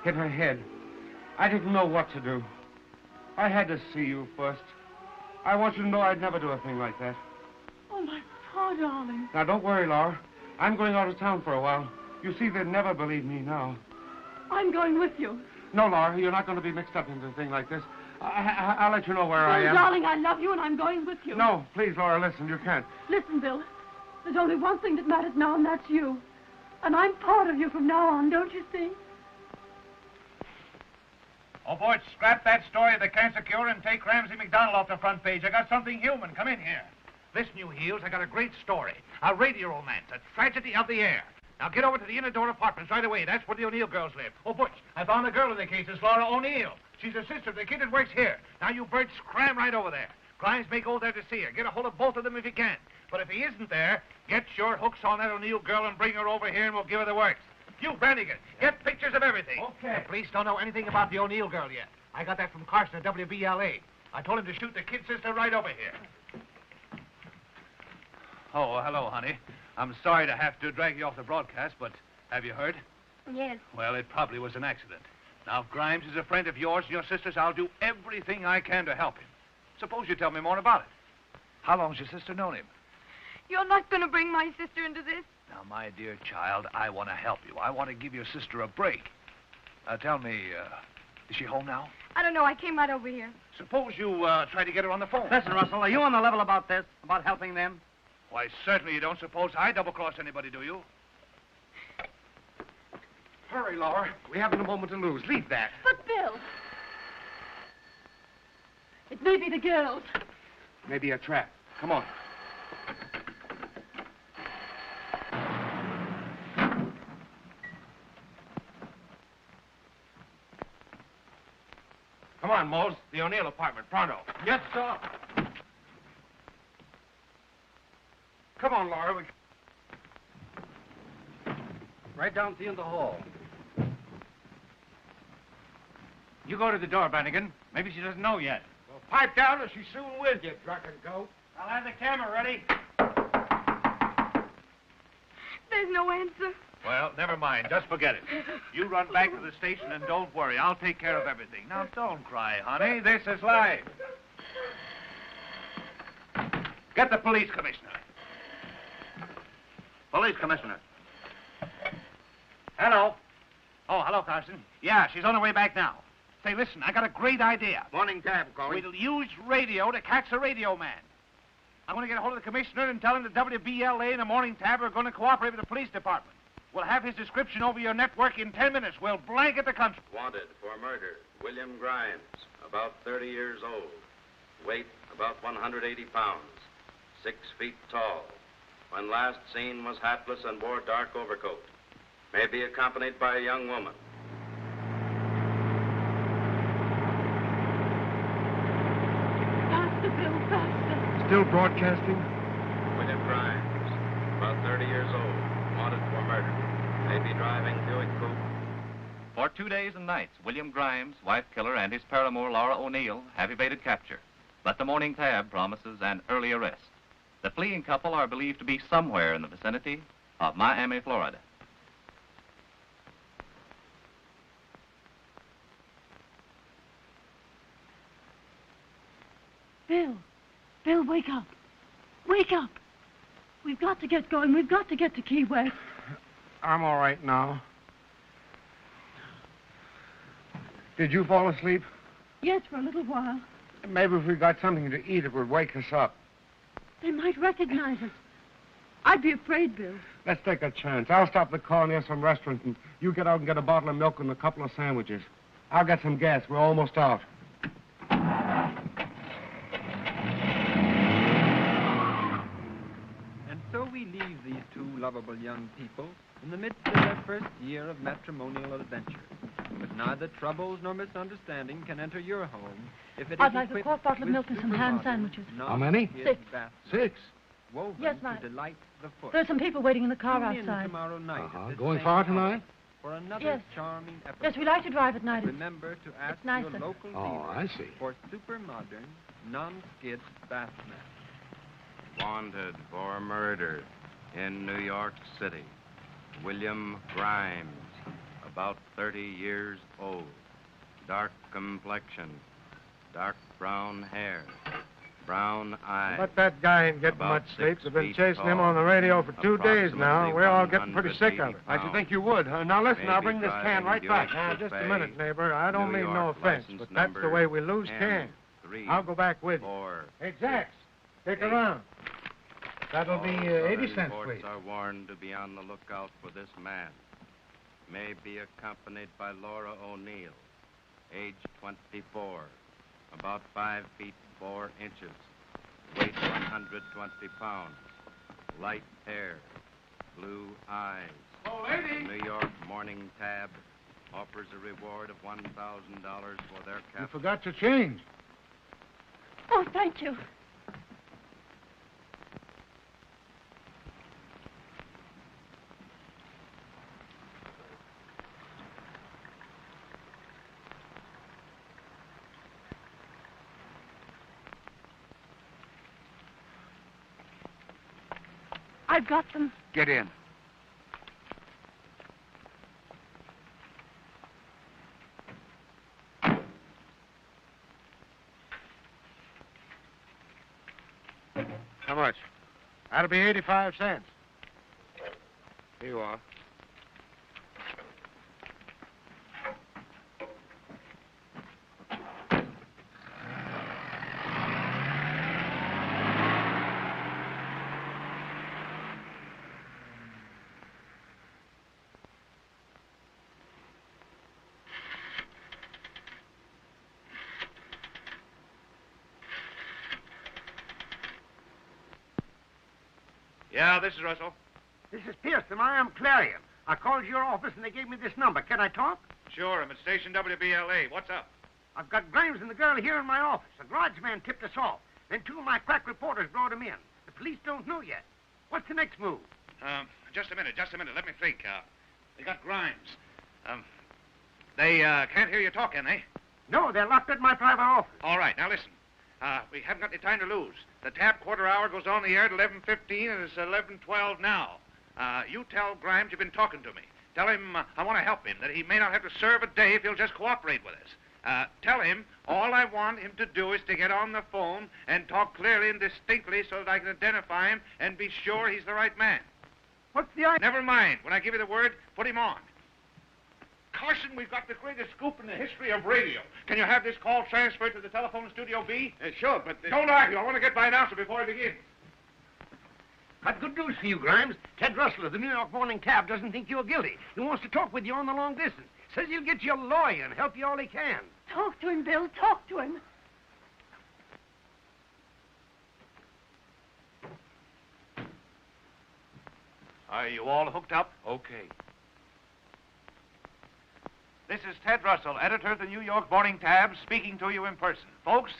hit her head. I didn't know what to do. I had to see you first. I want you to know I'd never do a thing like that. Oh, my poor darling. Now, don't worry, Laura. I'm going out of town for a while. You see, they'd never believe me now. I'm going with you. No, Laura, you're not going to be mixed up into a thing like this. I'll let you know where I Oh, am. darling, I love you and I'm going with you. No, please, Laura, listen, you can't. Listen, Bill. There's only one thing that matters now, and that's you. And I'm part of you from now on, don't you see? Oh, boy, scrap that story of the cancer cure and take Ramsey McDonald off the front page. I got something human. Come in here. Listen, you heels, I got a great story. A radio romance, a tragedy of the air. Now get over to the inner door apartments right away. That's where the O'Neill girls live. Oh, Butch, I found a girl in the case. It's Laura O'Neill. She's a sister of the kid that works here. Now you birds scram right over there. Grimes may go there to see her. Get a hold of both of them if you can. But if he isn't there, get your hooks on that O'Neill girl and bring her over here and we'll give her the works. You, Brannigan, get pictures of everything. Okay. The police don't know anything about the O'Neill girl yet. I got that from Carson at WBLA. I told him to shoot the kid sister right over here. Oh, hello, honey. I'm sorry to have to drag you off the broadcast, but have you heard? Yes. Well, it probably was an accident. Now, if Grimes is a friend of yours and your sister's, I'll do everything I can to help him. Suppose you tell me more about it. How long's your sister known him? You're not going to bring my sister into this? Now, my dear child, I want to help you. I want to give your sister a break. Tell me, is she home now? I don't know. I came right over here. Suppose you try to get her on the phone. Listen, Russell, are you on the level about this, about helping them? Why, certainly you don't suppose I double-cross anybody, do you? Hurry, Laura. We haven't a moment to lose. Leave that. But, Bill. It may be the girls. Maybe a trap. Come on. Come on, Mose. The O'Neill apartment. Pronto. Yes, sir. Come on, Laura. Right down to the end of the hall. You go to the door, Brannigan. Maybe she doesn't know yet. Well, pipe down or she's soon with you, drunken goat. I'll have the camera ready. There's no answer. Well, never mind. Just forget it. You run back to the station and don't worry. I'll take care of everything. Now, don't cry, honey. This is life. Get the police commissioner. Police commissioner. Hello. Oh, hello, Carson. Yeah, she's on her way back now. Say, listen, I got a great idea. Morning tab, calling. We'll use radio to catch the radio man. I'm going to get a hold of the commissioner and tell him that WBLA and the Morning Tab are going to cooperate with the police department. We'll have his description over your network in 10 minutes. We'll blanket the country. Wanted for murder, William Grimes, about 30 years old. Weight, about 180 pounds. 6 feet tall. When last seen was hatless and wore dark overcoat. May be accompanied by a young woman. broadcasting? William Grimes, about 30 years old, wanted for murder. May be driving Buick Coupe. For 2 days and nights, William Grimes, wife killer, and his paramour, Laura O'Neill, have evaded capture. But the morning tab promises an early arrest. The fleeing couple are believed to be somewhere in the vicinity of Miami, Florida. Bill, wake up. Wake up. We've got to get going. We've got to get to Key West. I'm all right now. Did you fall asleep? Yes, for a little while. Maybe if we got something to eat, it would wake us up. They might recognize us. I'd be afraid, Bill. Let's take a chance. I'll stop the car near some restaurant, and you get out and get a bottle of milk and a couple of sandwiches. I'll get some gas. We're almost out. And so we leave these two lovable young people in the midst of their first year of matrimonial adventure. But neither troubles nor misunderstanding can enter your home if it I'd is like a equipped quart bottle of with milk and some ham supermodern, sandwiches. How many? 6. 6. Woven Yes, to ma'am. delight the foot. There's some people waiting in the car Tune in outside. tomorrow night at this Going same far hour tonight? For another Yes. charming episode. Yes, we like to drive at night. Remember to ask it's nicer. your local Oh, dealer I see. for super modern, non-skid bath mats. Wanted for murder in New York City. William Grimes, about 30 years old. Dark complexion, dark brown hair, brown eyes. Let that guy ain't getting About much sleep. 6 They've been feet chasing him tall, on the radio for 2 days now. approximately We're all getting pretty sick of it. 180 I should think you would. Now, listen, I'll bring this can right back. Now, just a minute, neighbor. I don't New mean no York offense, license but that's the way we lose cans. M3, I'll go back with you. 4, Hey, Jax, stick 8. around. That'll be 80 cents, Reports please. are warned to be on the lookout for this man. May be accompanied by Laura O'Neill, age 24, about 5 feet 4 inches, weight 120 pounds, light hair, blue eyes. Oh, lady! The New York Morning Tab offers a reward of $1,000 for their You capture. forgot your change. Oh, thank you. I've got them. Get in. How much? That'll be 85 cents. Here you are. Yeah, this is Russell. This is Pearson. I am Clarion. I called your office and they gave me this number. Can I talk? Sure, I'm at station WBLA. What's up? I've got Grimes and the girl here in my office. A garage man tipped us off. Then 2 of my crack reporters brought him in. The police don't know yet. What's the next move? Just a minute. Let me think. They got Grimes. They can't hear you talk, can they? No, they're locked at my private office. All right, now listen. We haven't got any time to lose. The tap quarter hour goes on the air at 11:15, and it's 11:12 now. You tell Grimes you've been talking to me. Tell him I want to help him, that he may not have to serve a day if he'll just cooperate with us. Tell him all I want him to do is to get on the phone and talk clearly and distinctly so that I can identify him and be sure he's the right man. What's the idea? Never mind. When I give you the word, put him on. Carson, we've got the greatest scoop in the history of radio. Can you have this call transferred to the telephone studio B? Sure, but... Don't argue. I want to get my announcer before I begin. Got good news for you, Grimes. Ted Russell of the New York Morning Tab doesn't think you're guilty. He wants to talk with you on the long distance. Says he'll get you a lawyer and help you all he can. Talk to him, Bill. Talk to him. Are you all hooked up? Okay. This is Ted Russell, editor of the New York Morning Tab, speaking to you in person. Folks,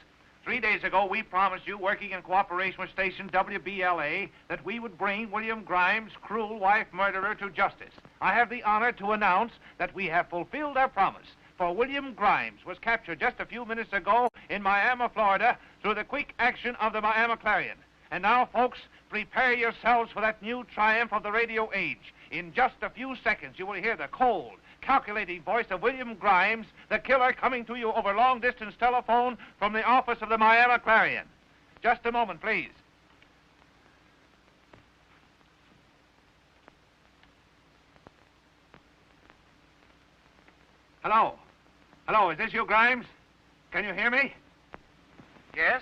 3 days ago, we promised you, working in cooperation with station WBLA, that we would bring William Grimes, cruel wife murderer, to justice. I have the honor to announce that we have fulfilled our promise, for William Grimes was captured just a few minutes ago in Miami, Florida, through the quick action of the Miami Clarion. And now, folks, prepare yourselves for that new triumph of the radio age. In just a few seconds, you will hear the cold, calculating voice of William Grimes, the killer, coming to you over long-distance telephone from the office of the Miami Clarion. Just a moment, please. Hello? Hello, is this you, Grimes? Can you hear me? Yes?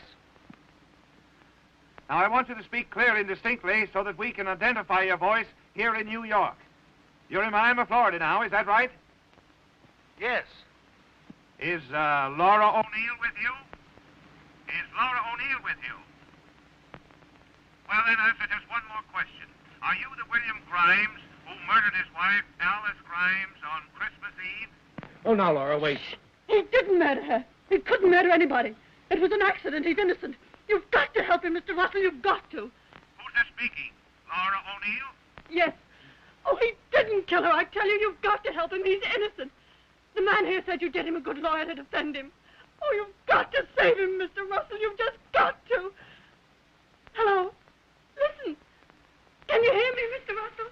Now, I want you to speak clearly and distinctly so that we can identify your voice here in New York. You're in Miami, Florida now, is that right? Yes. Is Laura O'Neill with you? Is Laura O'Neill with you? Well, then answer just one more question. Are you the William Grimes who murdered his wife, Alice Grimes, on Christmas Eve? Oh, now, Laura, wait. He didn't murder her. He couldn't murder anybody. It was an accident. He's innocent. You've got to help him, Mr. Russell. You've got to. Who's this speaking? Laura O'Neill? Yes. Oh, he didn't kill her. I tell you, you've got to help him. He's innocent. The man here said you'd get him a good lawyer to defend him. Oh, you've got to save him, Mr. Russell. You've just got to. Hello? Listen. Can you hear me, Mr. Russell?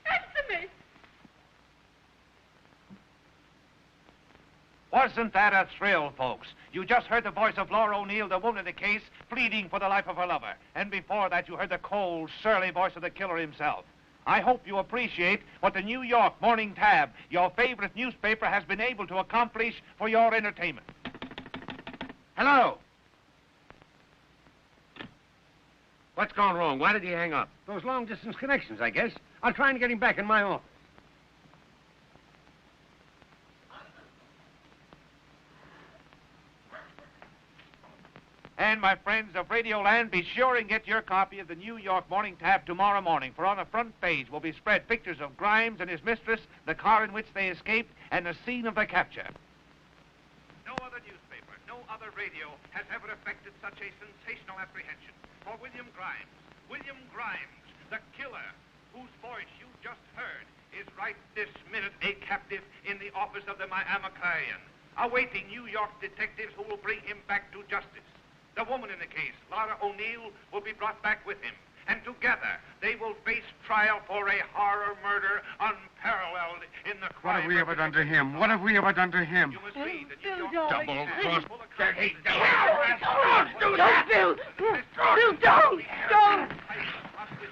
Answer me. Wasn't that a thrill, folks? You just heard the voice of Laura O'Neill, the woman in the case, pleading for the life of her lover. And before that, you heard the cold, surly voice of the killer himself. I hope you appreciate what the New York Morning Tab, your favorite newspaper, has been able to accomplish for your entertainment. Hello. What's gone wrong? Why did he hang up? Those long-distance connections, I guess. I'll try and get him back in my office. And, my friends of Radioland, be sure and get your copy of the New York Morning Tab tomorrow morning, for on the front page will be spread pictures of Grimes and his mistress, the car in which they escaped, and the scene of their capture. No other newspaper, no other radio has ever effected such a sensational apprehension for William Grimes. William Grimes, the killer, whose voice you just heard, is right this minute a captive in the office of the Miami Clarion, awaiting New York detectives who will bring him back to justice. The woman in the case, Laura O'Neill, will be brought back with him. And together, they will face trial for a horror murder unparalleled in the crime. What have we ever done to him? What have we ever done to him? You must read the New York Double-crossed. Don't, Bill! Bill, don't! Don't!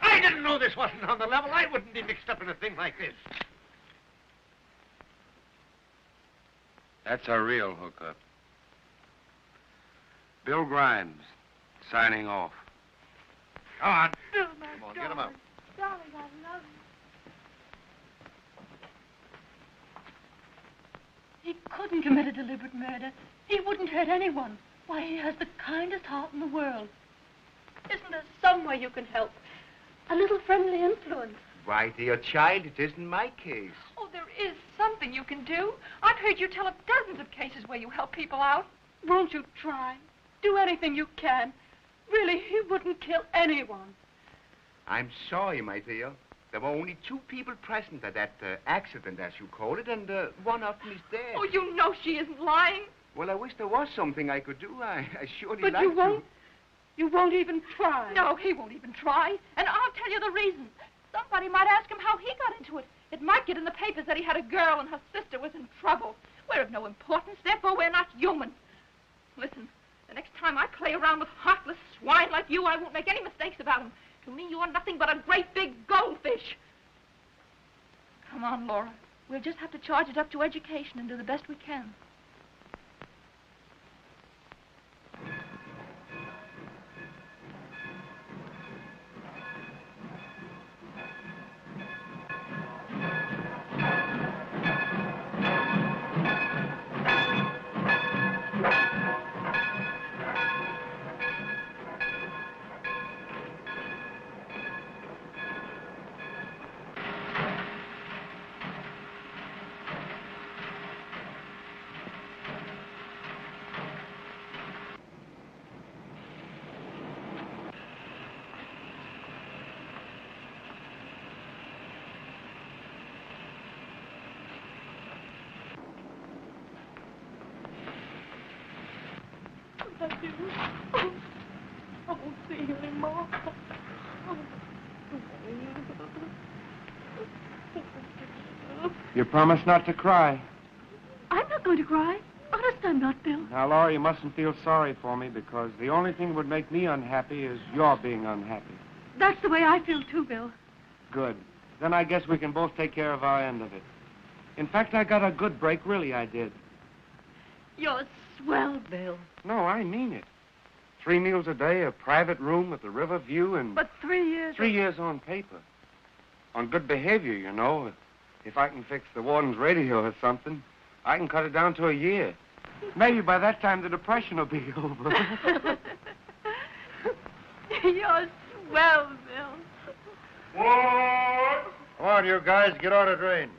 I didn't know this wasn't on the level. I wouldn't be mixed up in a thing like this. That's a real hookup. Bill Grimes, signing off. Come on. Bill, my Come on, get him up. Darling, I love you. He couldn't commit a deliberate murder. He wouldn't hurt anyone. Why, he has the kindest heart in the world. Isn't there some way you can help? A little friendly influence. Why, dear child, it isn't my case. Oh, there is something you can do. I've heard you tell of dozens of cases where you help people out. Won't you try? Do anything you can. Really, he wouldn't kill anyone. I'm sorry, my dear. There were only 2 people present at that accident, as you call it, and one of them is dead. Oh, you know she isn't lying. Well, I wish there was something I could do. I surely But like you to. won't? You won't even try? No, he won't even try. And I'll tell you the reason. Somebody might ask him how he got into it. It might get in the papers that he had a girl and her sister was in trouble. We're of no importance, therefore we're not human. Listen, the next time I play around with heartless swine like you, I won't make any mistakes about them. To me, you're nothing but a great big goldfish. Come on, Laura. We'll just have to charge it up to education and do the best we can. I do. Oh, I won't see you anymore. You promise not to cry. I'm not going to cry. Honest, I'm not, Bill. Now, Laura, you mustn't feel sorry for me because the only thing that would make me unhappy is your being unhappy. That's the way I feel, too, Bill. Good. Then I guess we can both take care of our end of it. In fact, I got a good break, really, I did. You're swell, Bill. No, I mean it. 3 meals a day, a private room with the river view, and... But 3 years... 3 years on paper. On good behavior, you know. If I can fix the warden's radio or something, I can cut it down to a year. Maybe by that time the depression will be over. You're swell, Bill. What? Come on, you guys, get on a drain.